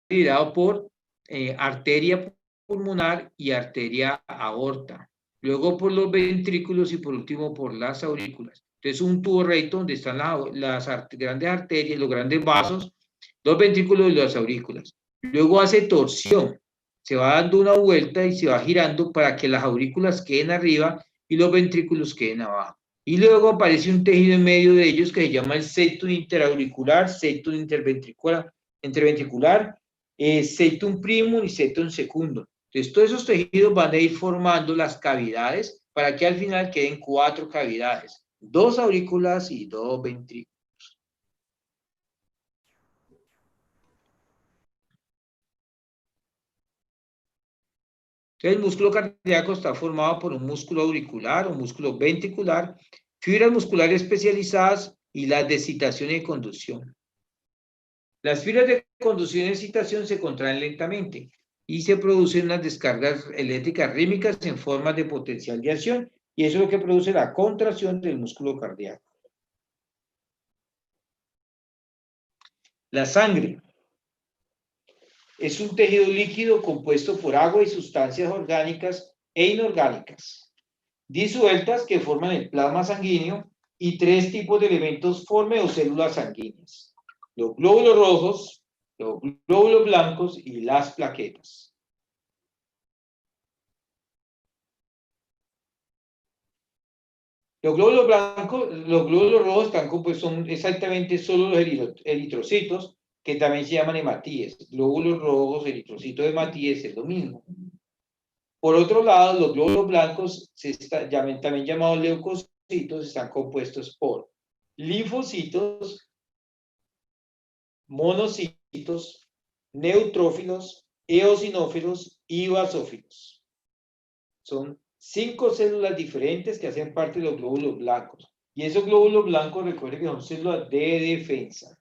Liderado por arteria pulmonar y arteria aorta, luego por los ventrículos y por último por las aurículas. Entonces un tubo recto donde están las grandes arterias, los grandes vasos, los ventrículos y las aurículas. Luego hace torsión, se va dando una vuelta y se va girando para que las aurículas queden arriba y los ventrículos queden abajo. Y luego aparece un tejido en medio de ellos que se llama el septum interauricular, septum interventricular, septum primum y septum secundum. Entonces, todos esos tejidos van a ir formando las cavidades para que al final queden 4 cavidades, 2 aurículas y 2 ventrículos. Entonces, el músculo cardíaco está formado por un músculo auricular, un músculo ventricular, fibras musculares especializadas y las de excitación y conducción. Las fibras de conducción y excitación se contraen lentamente y se producen unas descargas eléctricas rítmicas en formas de potencial de acción, y eso es lo que produce la contracción del músculo cardíaco. La sangre es un tejido líquido compuesto por agua y sustancias orgánicas e inorgánicas disueltas que forman el plasma sanguíneo, y 3 tipos de elementos forman o células sanguíneas: los glóbulos rojos, los glóbulos blancos y las plaquetas. Los glóbulos rojos están compuestos, son exactamente solo los eritrocitos, que también se llaman hematíes. Glóbulos rojos, eritrocitos, hematíes es lo mismo. Por otro lado, los glóbulos blancos, también llamados leucocitos, están compuestos por linfocitos, monocitos, neutrófilos, eosinófilos y basófilos. Son 5 células diferentes que hacen parte de los glóbulos blancos. Y esos glóbulos blancos, recuerden que son células de defensa.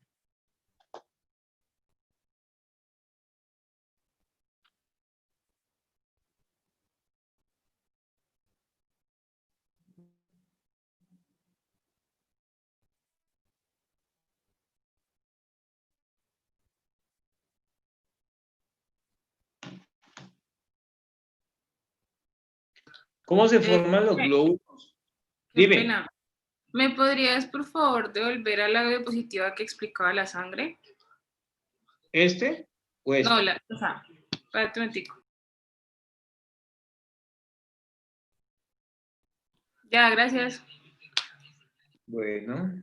¿Cómo se forman los glóbulos? Qué Dime. pena. ¿Me podrías, por favor, devolver a la diapositiva que explicaba la sangre? ¿Este? ¿O este? No, o sea, espérate un momentico. Ya, gracias. Bueno.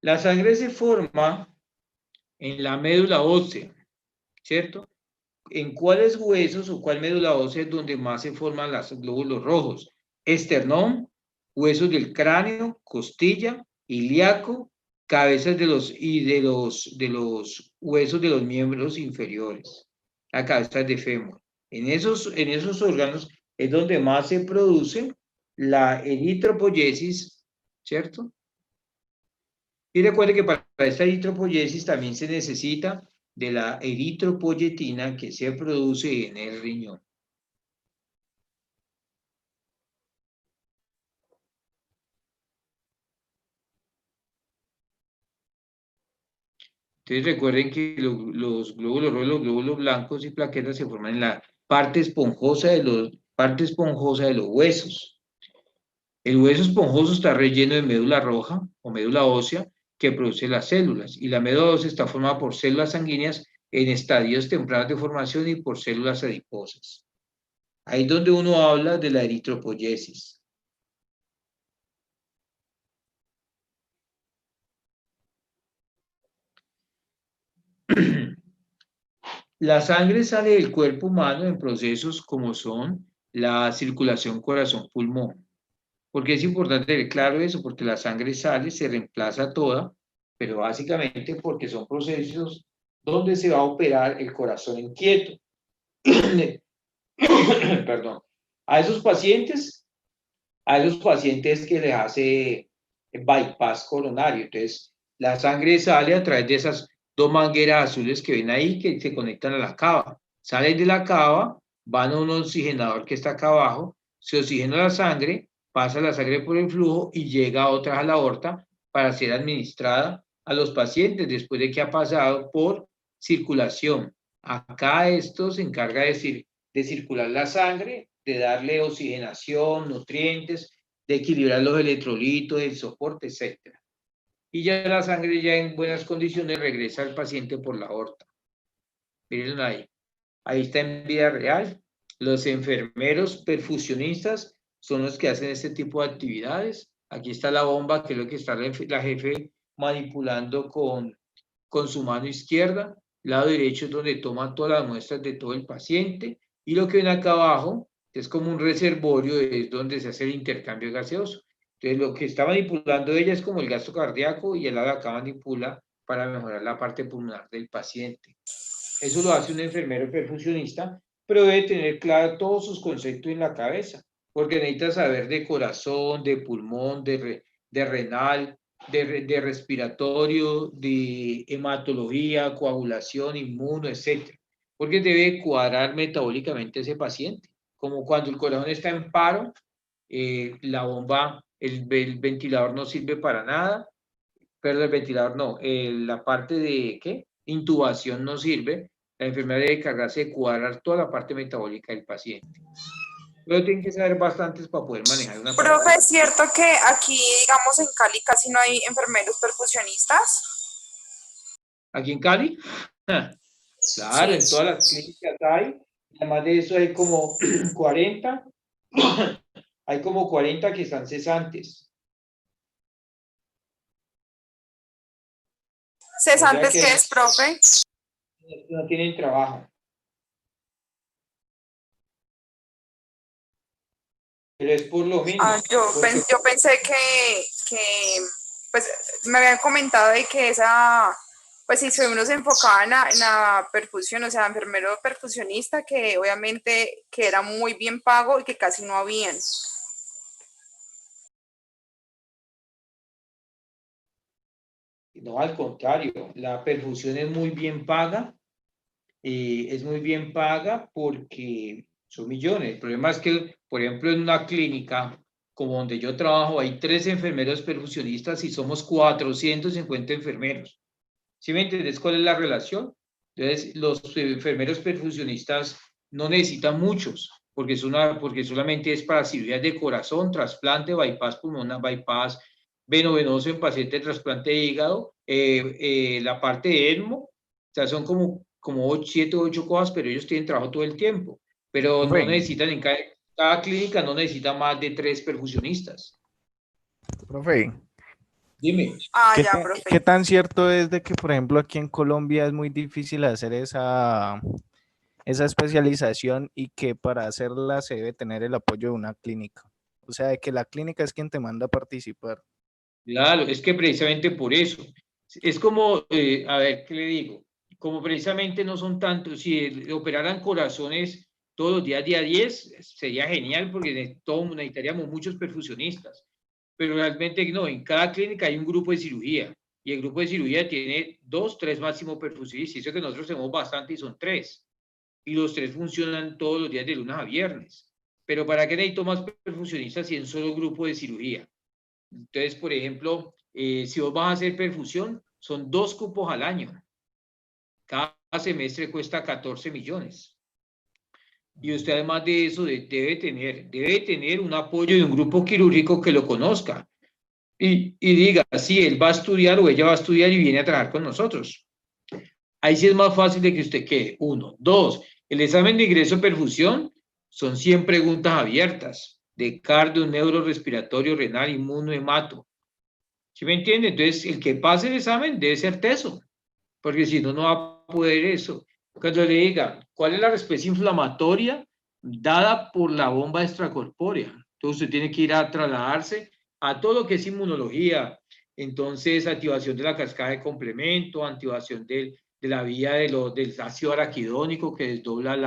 La sangre se forma en la médula ósea, ¿cierto? ¿En cuáles huesos o cuál médula ósea es donde más se forman los glóbulos rojos? Esternón, huesos del cráneo, costilla, ilíaco, cabezas de los huesos de los miembros inferiores, la cabeza de fémur. En esos órganos es donde más se produce la eritropoyesis, ¿cierto? Y recuerde que para esta eritropoyesis también se necesita de la eritropoyetina que se produce en el riñón. Entonces recuerden que los glóbulos rojos, los glóbulos blancos y plaquetas se forman en la parte esponjosa de los huesos. El hueso esponjoso está relleno de médula roja o médula ósea que produce las células, y la médula ósea está formada por células sanguíneas en estadios tempranos de formación y por células adiposas. Ahí es donde uno habla de la eritropoyesis. La sangre sale del cuerpo humano en procesos como son la circulación corazón-pulmón. ¿Por qué es importante tener claro eso? Porque la sangre sale, se reemplaza toda, pero básicamente porque son procesos donde se va a operar el corazón inquieto. Perdón. A esos pacientes que les hace bypass coronario. Entonces, la sangre sale a través de esas dos mangueras azules que ven ahí que se conectan a la cava. Salen de la cava, van a un oxigenador que está acá abajo, se oxigena la sangre, pasa la sangre por el flujo y llega otra a la aorta para ser administrada a los pacientes después de que ha pasado por circulación. Acá esto se encarga de circular la sangre, de darle oxigenación, nutrientes, de equilibrar los electrolitos, el soporte, etc. Y ya la sangre ya en buenas condiciones regresa al paciente por la aorta. Miren ahí. Ahí está en vida real. Los enfermeros perfusionistas son los que hacen este tipo de actividades. Aquí está la bomba, que es lo que está la jefe manipulando con su mano izquierda. Lado derecho es donde toma todas las muestras de todo el paciente. Y lo que ven acá abajo es como un reservorio, es donde se hace el intercambio gaseoso. Entonces, lo que está manipulando ella es como el gasto cardíaco y el lado de acá manipula para mejorar la parte pulmonar del paciente. Eso lo hace un enfermero perfusionista, pero debe tener claro todos sus conceptos en la cabeza, porque necesita saber de corazón, de pulmón, de renal, de respiratorio, de hematología, coagulación, inmuno, etc. Porque debe cuadrar metabólicamente ese paciente. Como cuando el corazón está en paro, la bomba, el ventilador no sirve para nada. Perdón, el ventilador no, la parte de, ¿qué? Intubación no sirve. La enfermera debe encargarse de cuadrar toda la parte metabólica del paciente. Pero tienen que saber bastantes para poder manejar una parte. Profe, ¿es cierto que aquí, digamos, en Cali casi no hay enfermeros perfusionistas? ¿Aquí en Cali? Claro, Sí. en todas las clínicas hay. Además de eso hay como 40. Hay como 40 que están cesantes. ¿Cesantes qué es, profe? No tienen trabajo. Pero es por lo mismo. Yo pensé que pues me habían comentado de que pues si uno se enfocaba en la perfusión, o sea, enfermero perfusionista, que obviamente que era muy bien pago y que casi no habían. No, al contrario, la perfusión es muy bien paga. Es muy bien paga porque son millones. El problema es que, por ejemplo, en una clínica como donde yo trabajo, hay 3 enfermeros perfusionistas y somos 450 enfermeros. ¿Sí me entiendes cuál es la relación? Entonces, los enfermeros perfusionistas no necesitan muchos. porque solamente es para cirugías de corazón, trasplante, bypass pulmonar, bypass venoso en paciente de trasplante de hígado, la parte de ESMO, o sea, son como 7 o 8 cosas, pero ellos tienen trabajo todo el tiempo, pero no necesitan, en cada clínica no necesita más de 3 perfusionistas. Profe, Dime. ¿qué tan cierto es de que, por ejemplo, aquí en Colombia es muy difícil hacer esa especialización y que para hacerla se debe tener el apoyo de una clínica? O sea, de que la clínica es quien te manda a participar. Claro, es que precisamente por eso. Es como, a ver, ¿qué le digo? Como precisamente no son tantos, si operaran corazones todos los días, día 10, sería genial porque necesitaríamos muchos perfusionistas. Pero realmente no, en cada clínica hay un grupo de cirugía y el grupo de cirugía tiene 2, 3 máximo perfusionistas. Y eso que nosotros tenemos bastante y son 3. Y los 3 funcionan todos los días de lunes a viernes. Pero ¿para qué necesito más perfusionistas si en solo grupo de cirugía? Entonces, por ejemplo, si vos vas a hacer perfusión, son 2 cupos al año. Cada semestre cuesta 14 millones. Y usted además de eso debe tener un apoyo de un grupo quirúrgico que lo conozca. Y diga, sí, él va a estudiar o ella va a estudiar y viene a trabajar con nosotros. Ahí sí es más fácil de que usted quede. 1. 2. El examen de ingreso de perfusión son 100 preguntas abiertas de cardio, neuro, respiratorio, renal, inmuno, hemato. ¿Sí me entiende? Entonces, el que pase el examen debe ser teso, porque si no, no va a poder eso. Cuando le diga, ¿cuál es la respuesta inflamatoria dada por la bomba extracorpórea? Entonces, usted tiene que ir a trasladarse a todo lo que es inmunología. Entonces, activación de la cascada de complemento, activación de la vía del ácido araquidónico que desdobla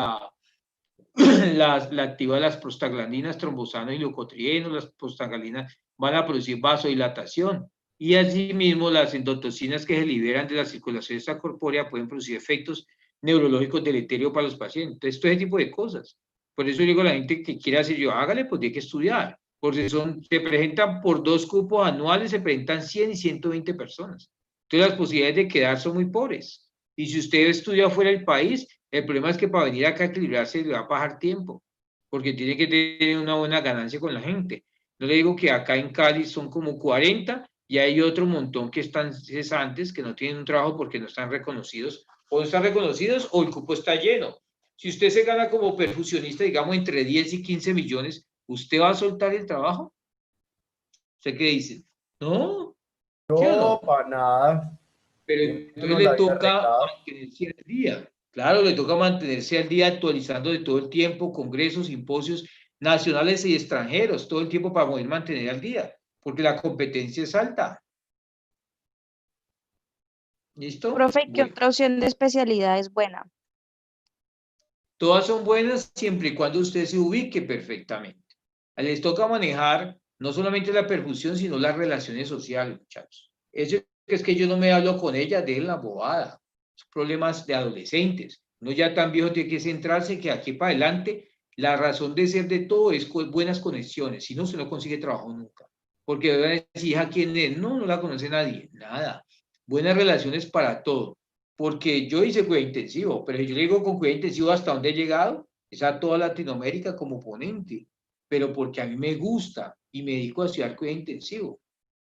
la activa de las prostaglandinas, trombosanos y leucotrienos. Las prostaglandinas van a producir vasodilatación. Y asimismo, las endotocinas que se liberan de la circulación extracorpórea pueden producir efectos neurológicos deleterios para los pacientes. Entonces, todo ese tipo de cosas. Por eso digo a la gente que quiera hacer yo, hágale, pues tiene que estudiar. Porque se presentan por 2 cupos anuales, se presentan 100 y 120 personas. Entonces, las posibilidades de quedar son muy pobres. Y si usted estudia fuera del país, el problema es que para venir acá a equilibrarse le va a pasar tiempo, porque tiene que tener una buena ganancia con la gente. No le digo que acá en Cali son como 40 y hay otro montón que están cesantes, que no tienen un trabajo porque no están reconocidos, o no están reconocidos o el cupo está lleno. Si usted se gana como perfusionista, digamos, entre 10 y 15 millones, ¿usted va a soltar el trabajo? ¿Usted qué dice? No. No, para nada. Pero entonces le toca mantenerse al día. Claro, le toca mantenerse al día actualizando de todo el tiempo, congresos, simposios nacionales y extranjeros, todo el tiempo para poder mantener al día, porque la competencia es alta. ¿Listo? Profe, ¿qué otra opción de especialidad es buena? Todas son buenas siempre y cuando usted se ubique perfectamente. Les toca manejar no solamente la perfusión, sino las relaciones sociales, muchachos. Eso es que yo no me hablo con ella, de la bobada. Son problemas de adolescentes. No ya tan viejo tiene que centrarse que aquí para adelante la razón de ser de todo es buenas conexiones. Si no, se no consigue trabajo nunca. Porque van a decir, ¿hija quién es? No, no la conoce nadie. Nada. Buenas relaciones para todo. Porque yo hice cuidado intensivo, pero yo le digo con cuidado intensivo hasta dónde he llegado, es a toda Latinoamérica como ponente. Pero porque a mí me gusta y me dedico a estudiar cuidado intensivo.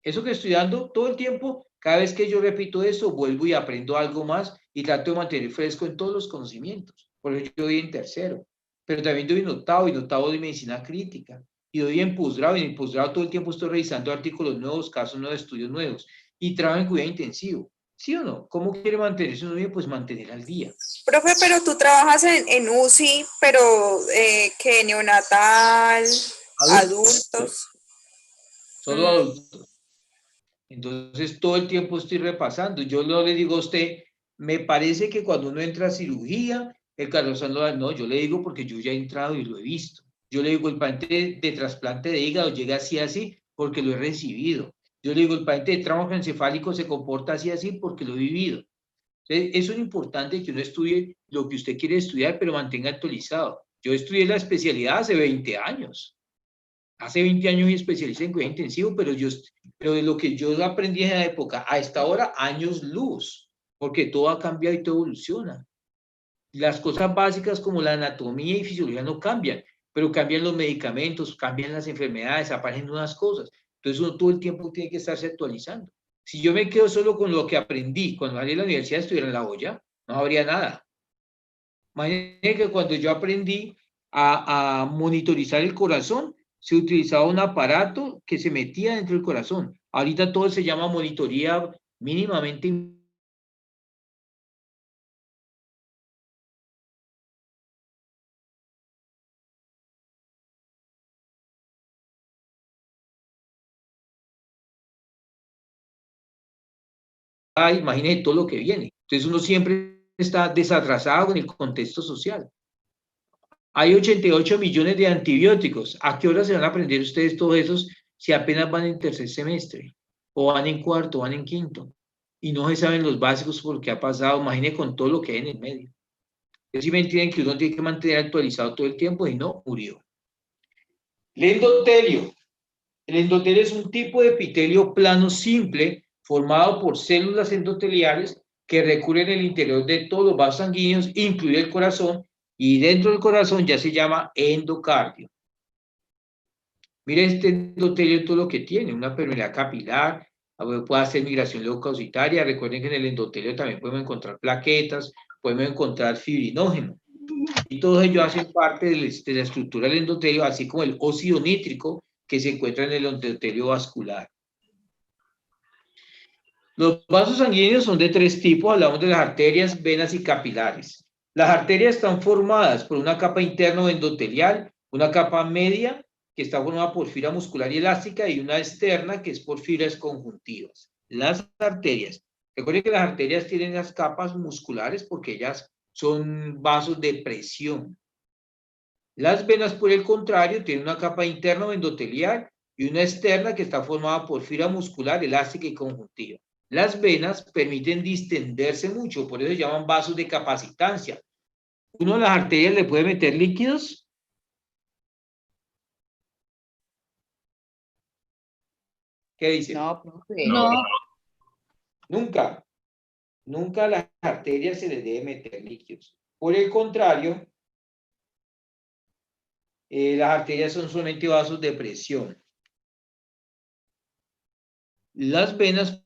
Eso que estoy dando todo el tiempo, cada vez que yo repito eso, vuelvo y aprendo algo más y trato de mantener fresco en todos los conocimientos. Por eso yo doy en tercero, pero también doy en octavo de medicina crítica. Y doy en posgrado, y en el posgrado todo el tiempo estoy revisando artículos nuevos, casos nuevos, estudios nuevos. Y trabajo en cuidado intensivo. ¿Sí o no? ¿Cómo quiere mantenerse uno bien? Pues mantener al día. Profe, pero tú trabajas en UCI, pero que neonatal, adultos. Solo adultos. Entonces, todo el tiempo estoy repasando. Yo no le digo a usted, me parece que cuando uno entra a cirugía, el cardiólogo no, yo le digo porque yo ya he entrado y lo he visto. Yo le digo, el paciente de trasplante de hígado llega así, porque lo he recibido. Yo le digo, el paciente de trauma encefálico se comporta así, porque lo he vivido. Entonces, eso es importante que uno estudie lo que usted quiere estudiar, pero mantenga actualizado. Yo estudié la especialidad hace 20 años. Hace 20 años y especialicé en cuidado intensivo, pero de lo que yo aprendí en esa época a esta hora, años luz, porque todo ha cambiado y todo evoluciona. Las cosas básicas como la anatomía y fisiología no cambian, pero cambian los medicamentos, cambian las enfermedades, aparecen nuevas cosas. Entonces uno todo el tiempo tiene que estarse actualizando. Si yo me quedo solo con lo que aprendí cuando salí de la universidad, estuviera en la olla, no habría nada. Imagínense que cuando yo aprendí a monitorizar el corazón, se utilizaba un aparato que se metía dentro del corazón. Ahorita todo se llama monitoría mínimamente. Imagínense todo lo que viene. Entonces uno siempre está desatrasado en el contexto social. Hay 88 millones de antibióticos. ¿A qué hora se van a aprender ustedes todos esos si apenas van en tercer semestre? O van en cuarto, van en quinto. Y no se saben los básicos por qué ha pasado. Imagínense con todo lo que hay en el medio. Es si me entienden que uno tiene que mantener actualizado todo el tiempo y no, murió. El endotelio. El endotelio es un tipo de epitelio plano simple formado por células endoteliales que recubren el interior de todos los vasos sanguíneos, incluido el corazón, y dentro del corazón ya se llama endocardio. Miren este endotelio todo lo que tiene, una permeabilidad capilar, puede hacer migración leucocitaria. Recuerden que en el endotelio también podemos encontrar plaquetas, podemos encontrar fibrinógeno. Y todo ello hacen parte de la estructura del endotelio, así como el óxido nítrico que se encuentra en el endotelio vascular. Los vasos sanguíneos son de tres tipos. Hablamos de las arterias, venas y capilares. Las arterias están formadas por una capa interna endotelial, una capa media que está formada por fibra muscular y elástica y una externa que es por fibras conjuntivas. Las arterias. Recuerden que las arterias tienen las capas musculares porque ellas son vasos de presión. Las venas, por el contrario, tienen una capa interna endotelial y una externa que está formada por fibra muscular, elástica y conjuntiva. Las venas permiten distenderse mucho, por eso se llaman vasos de capacitancia. Uno a las arterias le puede meter líquidos. ¿Qué dice? No, profe. No. Nunca. Nunca a las arterias se les debe meter líquidos. Por el contrario, las arterias son solamente vasos de presión. Las venas,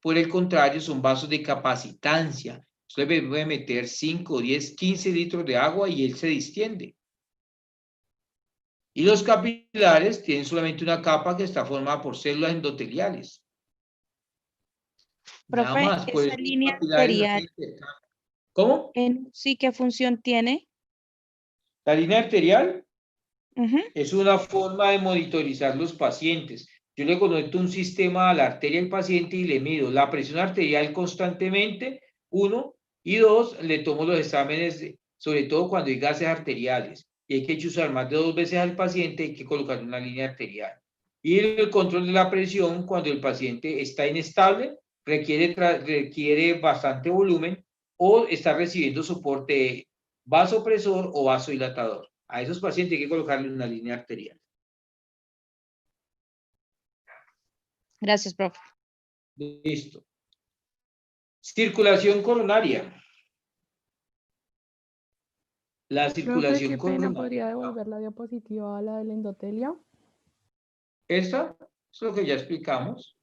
por el contrario, son vasos de capacitancia. Usted puede meter 5, 10, 15 litros de agua y él se distiende. Y los capilares tienen solamente una capa que está formada por células endoteliales. Profe, Nada más, esa línea arterial, ¿cómo? sí, ¿qué función tiene? La línea arterial es una forma de monitorizar los pacientes. Yo le conecto un sistema a la arteria del paciente y le mido la presión arterial constantemente, 1, y 2, le tomo los exámenes, sobre todo cuando hay gases arteriales. Y hay que chuzar más de 2 veces al paciente, hay que colocar una línea arterial. Y el control de la presión, cuando el paciente está inestable, requiere bastante volumen o está recibiendo soporte vasopresor o vasodilatador. A esos pacientes hay que colocarle una línea arterial. Gracias, profe. Listo. Circulación coronaria. La circulación Profe, qué coronaria. pena, ¿podría devolver la diapositiva a la del endotelio? Esta es lo que ya explicamos.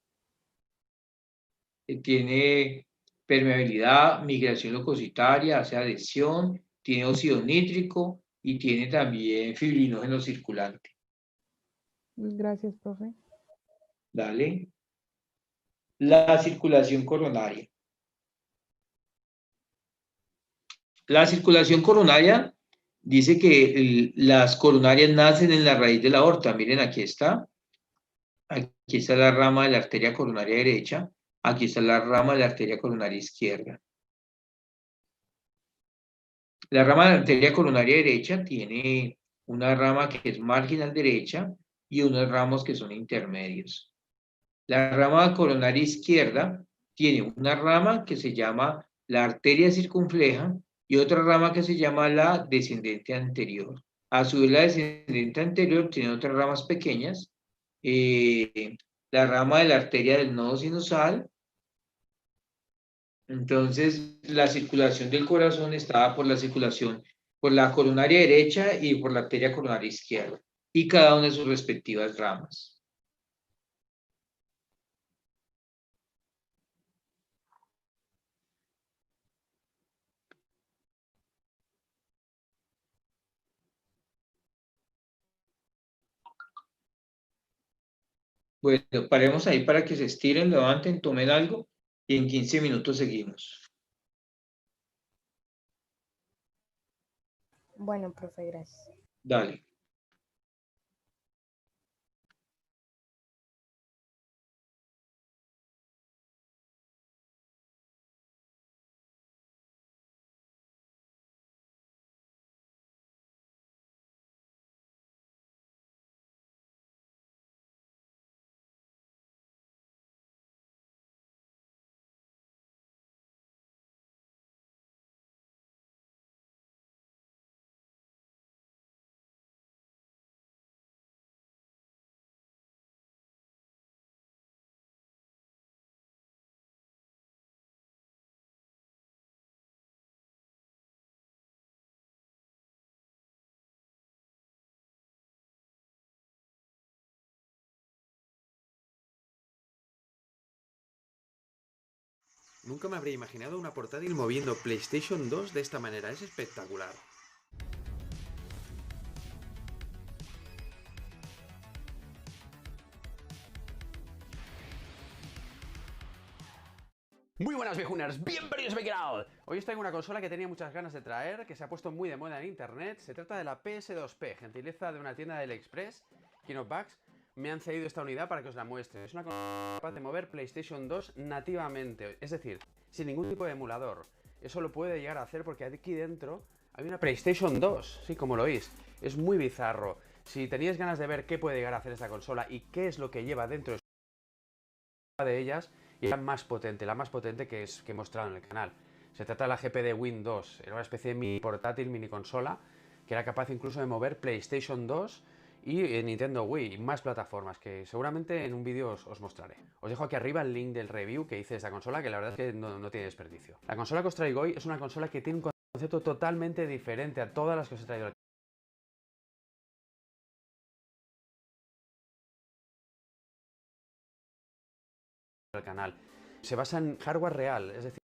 Tiene permeabilidad, migración leucocitaria, hace adhesión, tiene óxido nítrico y tiene también fibrinógeno circulante. Gracias, profe. Dale. La circulación coronaria. La circulación coronaria dice que las coronarias nacen en la raíz de la aorta. Miren, aquí está. Aquí está la rama de la arteria coronaria derecha. Aquí está la rama de la arteria coronaria izquierda. La rama de la arteria coronaria derecha tiene una rama que es marginal derecha y unos ramos que son intermedios. La rama coronaria izquierda tiene una rama que se llama la arteria circunfleja y otra rama que se llama la descendente anterior. A su vez, la descendente anterior tiene otras ramas pequeñas. La rama de la arteria del nodo sinusal. Entonces, la circulación del corazón está por la circulación por la coronaria derecha y por la arteria coronaria izquierda, y cada una de sus respectivas ramas. Bueno, paremos ahí para que se estiren, levanten, tomen algo y en 15 minutos seguimos. Bueno, profe, gracias. Dale. Nunca me habría imaginado una portátil moviendo PlayStation 2 de esta manera, es espectacular. Muy buenas viejuners, bienvenidos a mi canal. Hoy os traigo una consola que tenía muchas ganas de traer, que se ha puesto muy de moda en internet. Se trata de la PS2P, gentileza de una tienda de AliExpress, Kinobugs. Me han cedido esta unidad para que os la muestre. Es una consola capaz de mover PlayStation 2 nativamente, es decir, sin ningún tipo de emulador. Eso lo puede llegar a hacer porque aquí dentro hay una PlayStation 2, sí, como lo oís. Es muy bizarro. Si teníais ganas de ver qué puede llegar a hacer esta consola y qué es lo que lleva dentro de ellas, y la más potente que he mostrado en el canal. Se trata de la GPD Win 2, era una especie de mini portátil, mini consola, que era capaz incluso de mover PlayStation 2 y Nintendo Wii, y más plataformas, que seguramente en un vídeo os mostraré. Os dejo aquí arriba el link del review que hice de esta consola, que la verdad es que no tiene desperdicio. La consola que os traigo hoy es una consola que tiene un concepto totalmente diferente a todas las que os he traído aquí. El canal. Se basa en hardware real, es decir,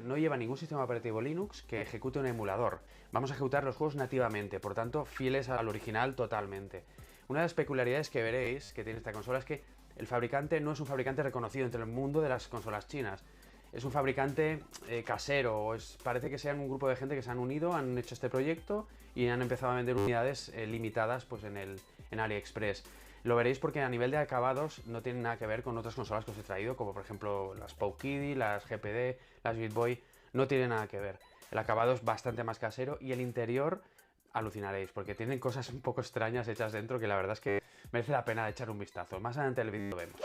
no lleva ningún sistema operativo Linux que ejecute un emulador. Vamos a ejecutar los juegos nativamente, por tanto, fieles al original totalmente. Una de las peculiaridades que veréis que tiene esta consola es que el fabricante no es un fabricante reconocido entre el mundo de las consolas chinas. Es un fabricante casero, parece que sean un grupo de gente que se han unido, han hecho este proyecto y han empezado a vender unidades limitadas pues, en AliExpress. Lo veréis porque a nivel de acabados no tienen nada que ver con otras consolas que os he traído, como por ejemplo las Powkiddy, las GPD, las BitBoy, no tienen nada que ver. El acabado es bastante más casero y el interior alucinaréis, porque tienen cosas un poco extrañas hechas dentro que la verdad es que merece la pena echar un vistazo. Más adelante del vídeo lo vemos.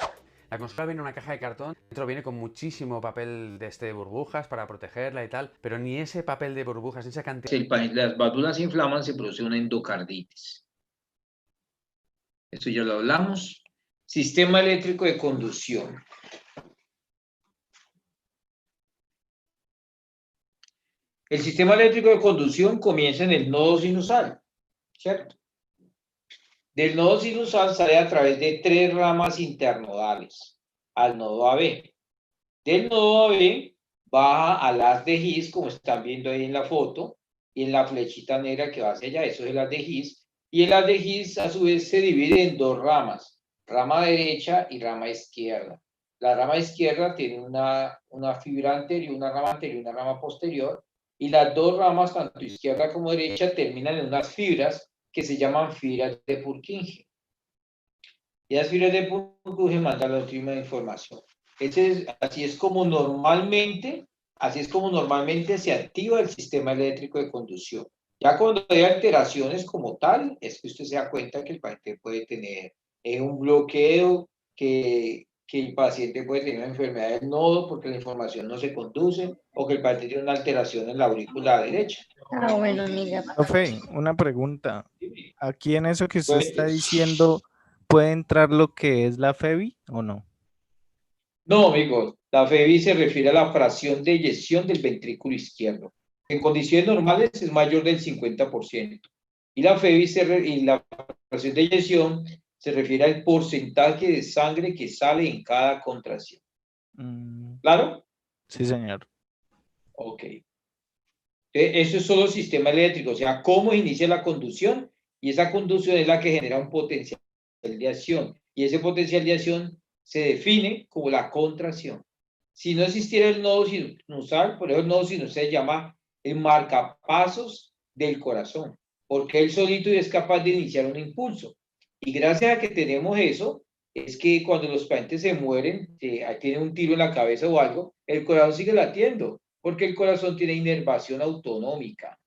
La consola viene en una caja de cartón, dentro viene con muchísimo papel de burbujas para protegerla y tal, pero ni ese papel de burbujas, ni esa cantidad... Si las válvulas se inflaman, se produce una endocarditis. Esto ya lo hablamos. Sistema eléctrico de conducción. El sistema eléctrico de conducción comienza en el nodo sinusal, ¿cierto? Del nodo sinusal sale a través de 3 ramas internodales al nodo AB. Del nodo AB baja al haz de His, como están viendo ahí en la foto, y en la flechita negra que va hacia allá, eso es el haz de His. Y el haz de His a su vez se divide en 2 ramas, rama derecha y rama izquierda. La rama izquierda tiene una fibra anterior, una rama anterior y una rama posterior, y las 2 ramas, tanto izquierda como derecha, terminan en unas fibras que se llaman fibras de Purkinje. Y las fibras de Purkinje mandan la última información. Así es como normalmente se activa el sistema eléctrico de conducción. Ya cuando hay alteraciones como tal, es que usted se da cuenta que el paciente puede tener un bloqueo, que el paciente puede tener una enfermedad del nodo porque la información no se conduce, o que el paciente tiene una alteración en la aurícula derecha. Bueno, amiga. Profe, una pregunta. Aquí en eso que usted está diciendo, ¿puede entrar lo que es la FEBI o no? No, amigo, la FEBI se refiere a la fracción de eyección del ventrículo izquierdo. En condiciones normales es mayor del 50%. Y la FEBI y la fracción de eyección se refiere al porcentaje de sangre que sale en cada contracción. ¿Claro? Sí, señor. Ok. Eso es solo sistema eléctrico, o sea, cómo inicia la conducción, y esa conducción es la que genera un potencial de acción, y ese potencial de acción se define como la contracción. Si no existiera el nodo sinusal, por eso el nodo sinusal se llama el marcapasos del corazón, porque él solito es capaz de iniciar un impulso. Y gracias a que tenemos eso, es que cuando los pacientes se mueren, tienen un tiro en la cabeza o algo, el corazón sigue latiendo, porque el corazón tiene inervación autonómica.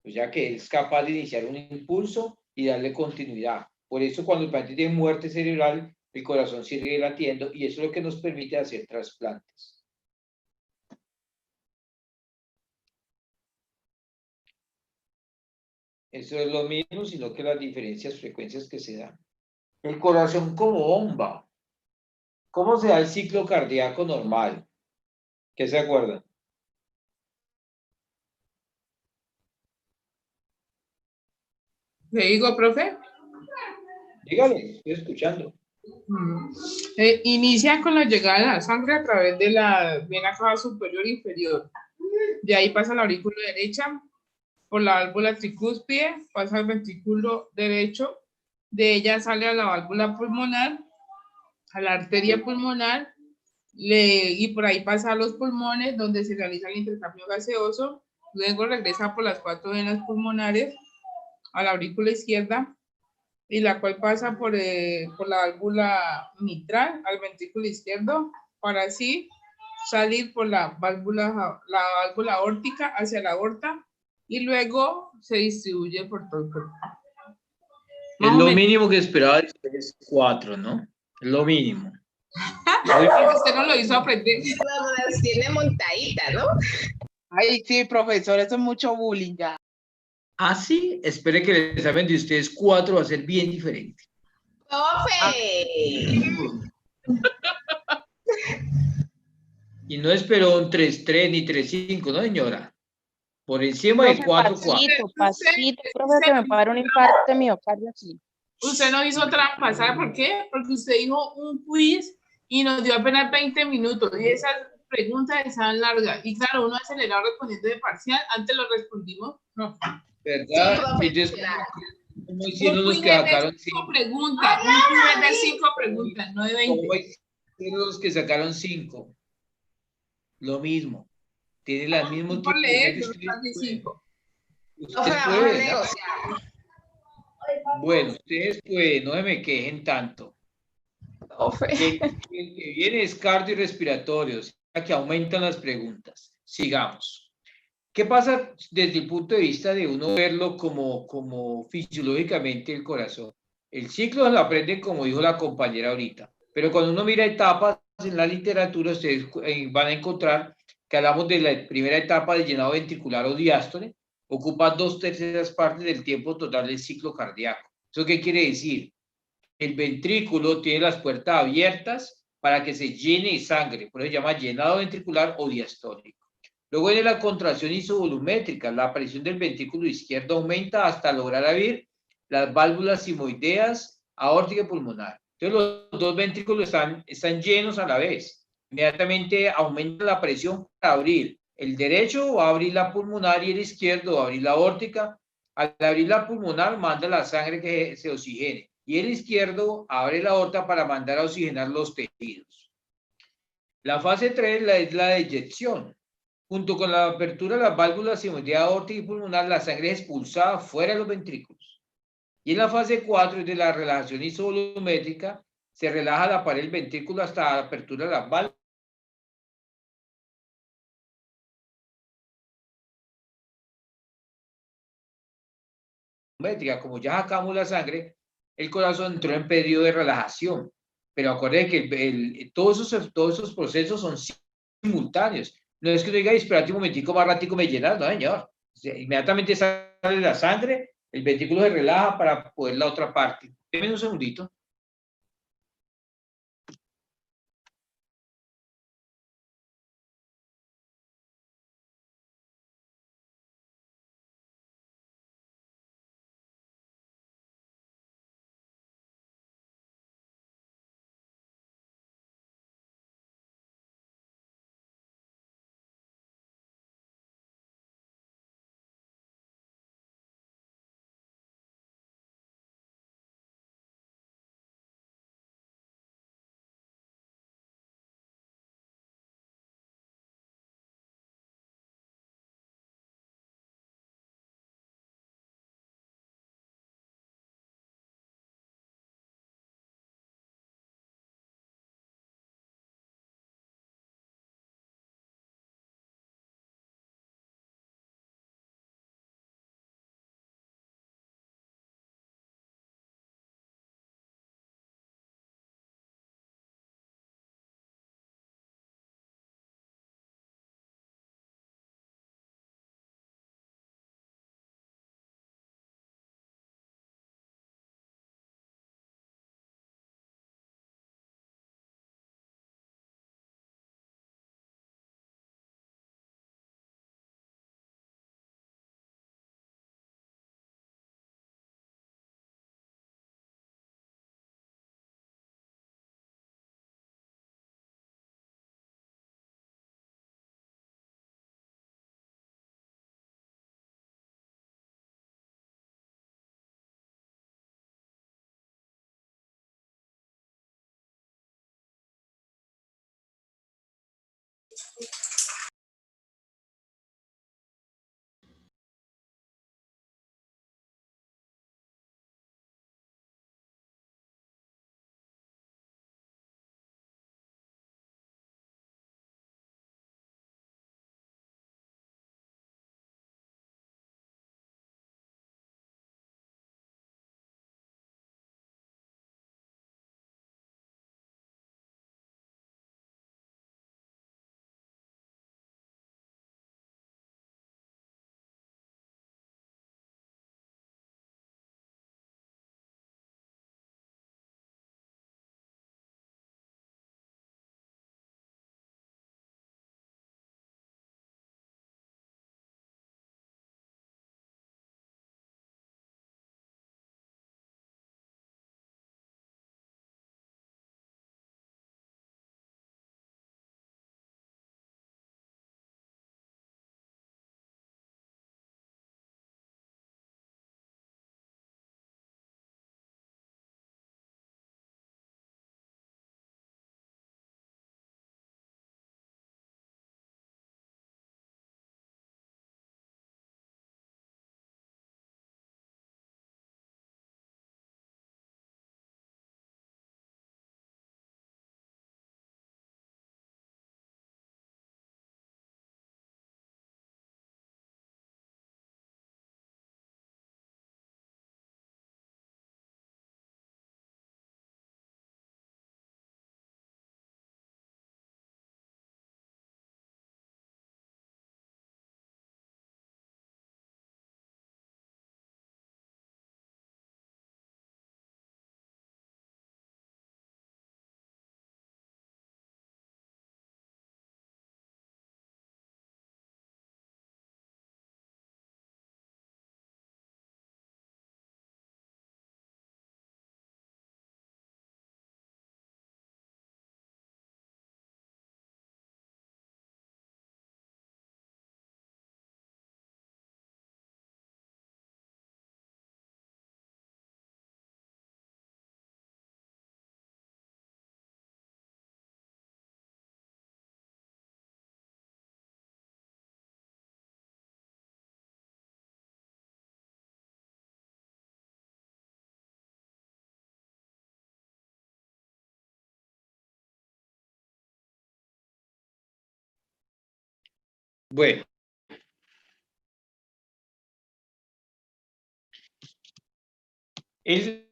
O sea que es capaz de iniciar un impulso y darle continuidad. Por eso cuando el paciente tiene muerte cerebral, el corazón sigue latiendo y eso es lo que nos permite hacer trasplantes. Eso es lo mismo, sino que las diferencias, frecuencias que se dan. El corazón como bomba. ¿Cómo se da el ciclo cardíaco normal? ¿Qué se acuerdan? ¿Le digo, profe? Dígale, estoy escuchando. Inicia con la llegada de la sangre a través de la vena cava superior e inferior. De ahí pasa la aurícula derecha, por la válvula tricúspide, pasa al ventrículo derecho, de ella sale a la válvula pulmonar, a la arteria pulmonar, y por ahí pasa a los pulmones, donde se realiza el intercambio gaseoso, luego regresa por las 4 venas pulmonares a la aurícula izquierda, y la cual pasa por la válvula mitral al ventrículo izquierdo, para así salir por la válvula aórtica hacia la aorta, y luego se distribuye por todo el cuerpo. Es lo mínimo que esperaba de ustedes 4, ¿no? Es lo mínimo. Porque usted no lo hizo aprender. Las tiene montaditas, ¿no? Ay, sí, profesor, eso es mucho bullying ya. Así, espere que el examen de ustedes 4 va a ser bien diferente. ¡Profe! Y no esperó un 3-3 ni 3-5, ¿no, señora? Por encima de 4-4. Pasito, profe, que me para un infarto de miocardio aquí. Usted no hizo trampa, ¿sabe por qué? Porque usted dijo un quiz y nos dio apenas 20 minutos y esas preguntas estaban largas. Y claro, uno acelerado respondiendo de parcial, antes lo respondimos. No. ¿Verdad? Entonces, ¿cómo hicieron los que sacaron 5 preguntas? Un quiz de 5 preguntas, no de 20. ¿Cómo hicieron los que sacaron 5? Lo mismo. Tiene la misma Por leer, yo Usted puede, ¿no? Bueno, ustedes pueden, no me quejen tanto. El que viene es cardio y respiratorio, o sea que aumentan las preguntas. Sigamos. ¿Qué pasa desde el punto de vista de uno verlo como fisiológicamente el corazón? El ciclo lo aprenden como dijo la compañera ahorita, pero cuando uno mira etapas en la literatura, ustedes van a encontrar que hablamos de la primera etapa de llenado ventricular o diástole, ocupa 2/3 partes del tiempo total del ciclo cardíaco. ¿Eso qué quiere decir? El ventrículo tiene las puertas abiertas para que se llene de sangre, por eso se llama llenado ventricular o diastólico. Luego viene la contracción isovolumétrica, la presión del ventrículo izquierdo aumenta hasta lograr abrir las válvulas simoideas, aórtica y pulmonar. Entonces los dos ventrículos están llenos a la vez. Inmediatamente aumenta la presión para abrir. El derecho va a abrir la pulmonar y el izquierdo va a abrir la aórtica. Al abrir la pulmonar manda la sangre que se oxigene y el izquierdo abre la aorta para mandar a oxigenar los tejidos. La fase 3 es la de eyección. Junto con la apertura de las válvulas simoidea, aórtica y pulmonar, la sangre es expulsada fuera de los ventrículos. Y en la fase 4 es de la relajación isovolumétrica, se relaja la pared del ventrículo hasta la apertura de las válvulas. Como ya sacamos la sangre, el corazón entró en periodo de relajación. Pero acuérdense que todos esos procesos son simultáneos. No es que uno diga, espérate un momentico, más ratico me llenas, no, señor. Inmediatamente sale la sangre, el ventrículo se relaja para poder la otra parte. Déjenme un segundito. Bueno.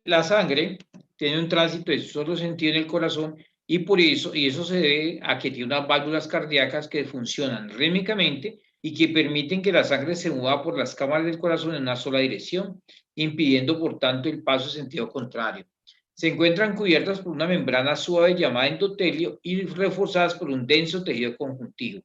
La sangre tiene un tránsito de solo sentido en el corazón y eso se debe a que tiene unas válvulas cardíacas que funcionan rítmicamente y que permiten que la sangre se mueva por las cámaras del corazón en una sola dirección, impidiendo por tanto el paso en sentido contrario. Se encuentran cubiertas por una membrana suave llamada endotelio y reforzadas por un denso tejido conjuntivo.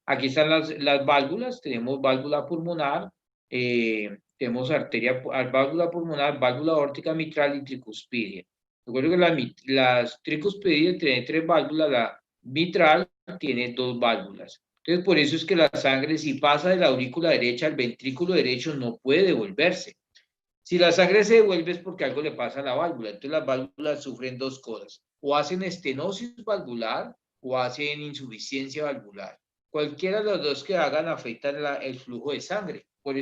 Aquí están las válvulas, tenemos válvula pulmonar, tenemos válvula pulmonar, válvula aórtica mitral y tricuspidia. Recuerdo que las tricuspidia tienen 3 válvulas, la mitral tiene 2 válvulas. Entonces, por eso es que la sangre, si pasa de la aurícula derecha al ventrículo derecho, no puede devolverse. Si la sangre se devuelve es porque algo le pasa a la válvula. Entonces, las válvulas sufren 2 cosas. O hacen estenosis valvular o hacen insuficiencia valvular. Cualquiera de los dos que hagan afectan el flujo de sangre. Por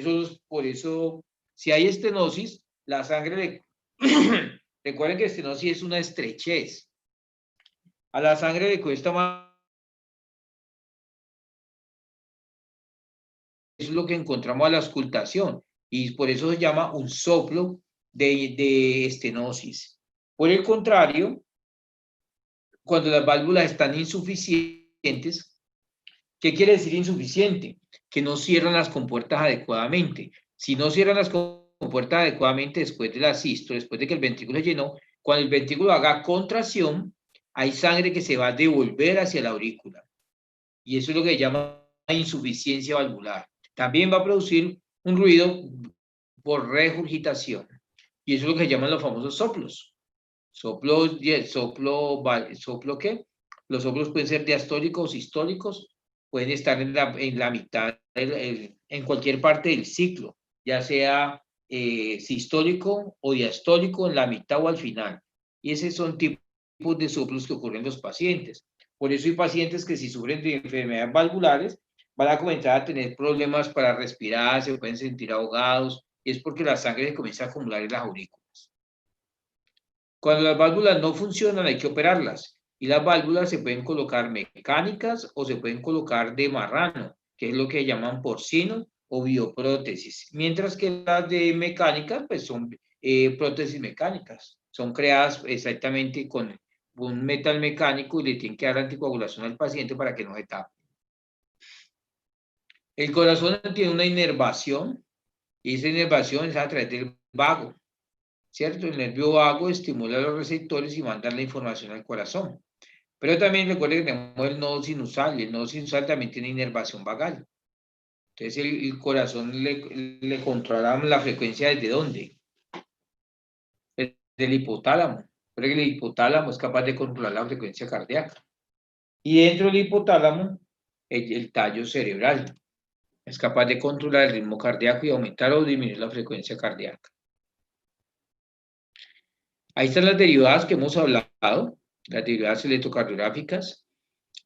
eso, si hay estenosis, la sangre, recuerden que estenosis es una estrechez. A la sangre le cuesta más. Eso es lo que encontramos a la auscultación. Y por eso se llama un soplo de estenosis. Por el contrario, cuando las válvulas están insuficientes, ¿qué quiere decir insuficiente? Que no cierran las compuertas adecuadamente. Si no cierran las compuertas adecuadamente después de la sístole, después de que el ventrículo se llenó, cuando el ventrículo haga contracción, hay sangre que se va a devolver hacia la aurícula. Y eso es lo que se llama insuficiencia valvular. También va a producir un ruido por regurgitación. Y eso es lo que se llaman los famosos soplos. ¿Soplo qué? Los soplos pueden ser diastólicos o sistólicos, pueden estar en la mitad, en cualquier parte del ciclo, ya sea sistólico o diastólico, en la mitad o al final. Y esos son tipos de soplos que ocurren en los pacientes. Por eso hay pacientes que si sufren de enfermedades valvulares, van a comenzar a tener problemas para respirar, se pueden sentir ahogados, y es porque la sangre se comienza a acumular en las aurículas. Cuando las válvulas no funcionan, hay que operarlas. Y las válvulas se pueden colocar mecánicas o se pueden colocar de marrano, que es lo que llaman porcino o bioprótesis. Mientras que las de mecánicas, pues son prótesis mecánicas. Son creadas exactamente con un metal mecánico y le tienen que dar anticoagulación al paciente para que no se tape. El corazón tiene una inervación y esa inervación es a través del vago, ¿cierto? El nervio vago estimula los receptores y manda la información al corazón. Pero también recuerden que tenemos el nodo sinusal y el nodo sinusal también tiene inervación vagal. Entonces el corazón le controla la frecuencia ¿desde dónde? Desde el hipotálamo. Pero el hipotálamo es capaz de controlar la frecuencia cardíaca. Y dentro del hipotálamo, el tallo cerebral es capaz de controlar el ritmo cardíaco y aumentar o disminuir la frecuencia cardíaca. Ahí están las derivadas que hemos hablado, las derivadas electrocardiográficas.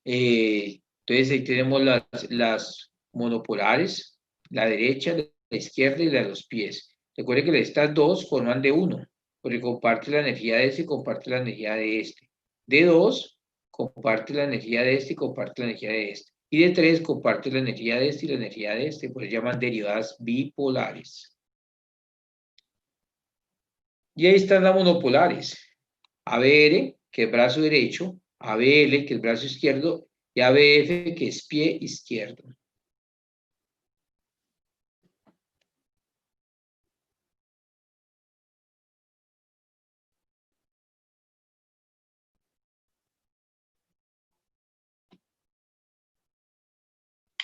Entonces ahí tenemos las monopolares, la derecha, la izquierda y la de los pies. Recuerden que estas dos forman de uno, porque comparte la energía de este y comparte la energía de este. De dos, comparte la energía de este y comparte la energía de este. Y de 3 comparte la energía de este y la energía de este, pues se llaman derivadas bipolares. Y ahí están las monopolares. ABR, que es brazo derecho, ABL, que es brazo izquierdo, y ABF, que es pie izquierdo.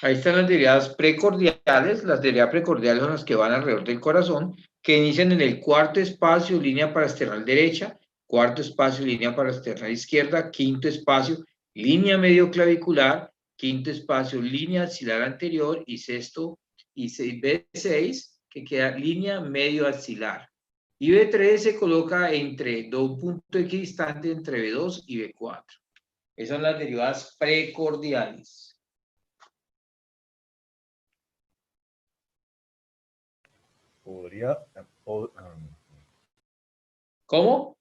Ahí están las derivadas precordiales. Las derivadas precordiales son las que van alrededor del corazón, que inician en el cuarto espacio, línea parasternal derecha, cuarto espacio, línea parasternal izquierda, quinto espacio, línea medio clavicular, quinto espacio, línea axilar anterior y sexto, y B6, que queda línea medio axilar. Y B3 se coloca entre dos puntos equidistantes entre B2 y B4. Esas son las derivadas precordiales. ¿Cómo?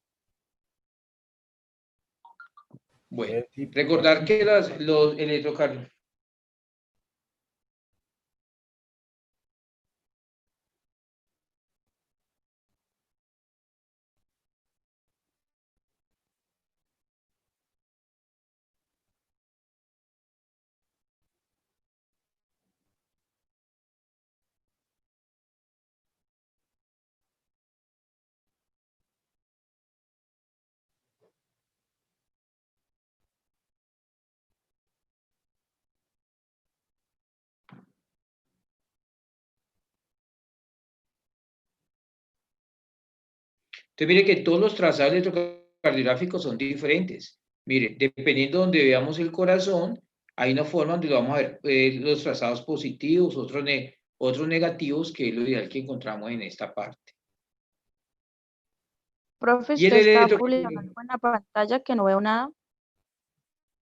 Bueno, recordar que los electrocardiografías. Entonces, mire que todos los trazados electrocardiográficos son diferentes. Mire, dependiendo de donde veamos el corazón, hay una forma donde lo vamos a ver los trazados positivos, otros negativos, que es lo ideal que encontramos en esta parte. Profe, Y el usted está electro- publicando algo en la pantalla que no veo nada.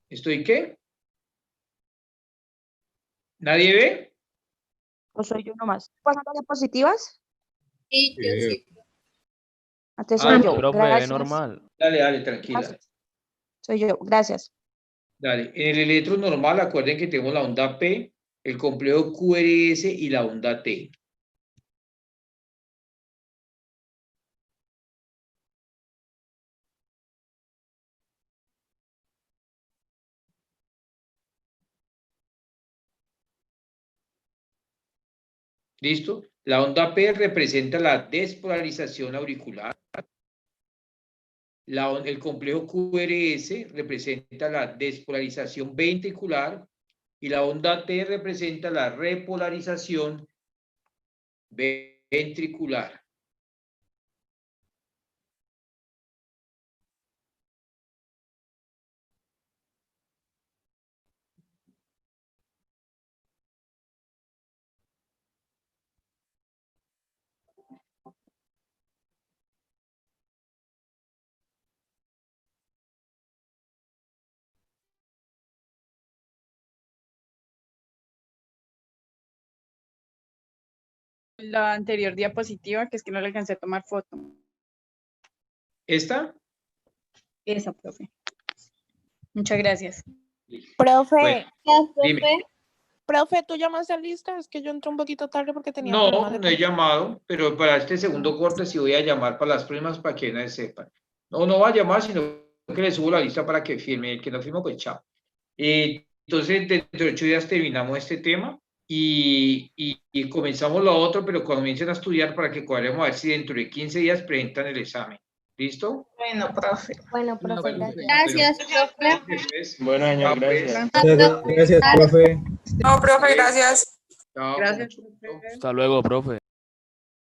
¿Estoy qué? ¿Nadie ve? ¿O soy yo nomás? ¿Pasando diapositivas? Sí, yo sí. Antes Ah, soy yo. Profe, ve Gracias. normal. Dale, tranquila. Gracias. Soy yo. Gracias. Dale, en el electro normal, acuerden que tenemos la onda P, el complejo QRS y la onda T. ¿Listo? La onda P representa la despolarización auricular. El complejo QRS representa la despolarización ventricular y la onda T representa la repolarización ventricular. La anterior diapositiva, que es que no le alcancé a tomar foto. ¿Esta? Esa, profe. Muchas gracias. Profe, Dime. profe, ¿tú llamaste a lista? Es que yo entré un poquito tarde porque tenía No, problemas de no he llamado, pero para este segundo corte sí voy a llamar para las primas para que nadie sepa. No va a llamar, sino que le subo la lista para que firme. El que no firme, pues chao. Entonces, dentro de 8 días terminamos este tema y comenzamos lo otro, pero cuando comiencen a estudiar para que cuadremos a ver si dentro de 15 días presentan el examen. ¿Listo? Bueno, profe. Bueno, profe, Bueno, gracias. Gracias, profe. Buen año, Chao, pues. gracias. Gracias, profe. No, profe, gracias. Chao, Gracias, con mucho profe. gusto. Hasta luego, profe.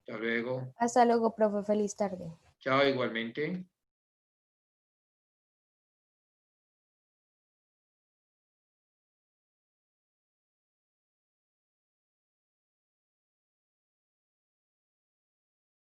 Hasta luego. Hasta luego, profe. Feliz tarde. Chao, igualmente.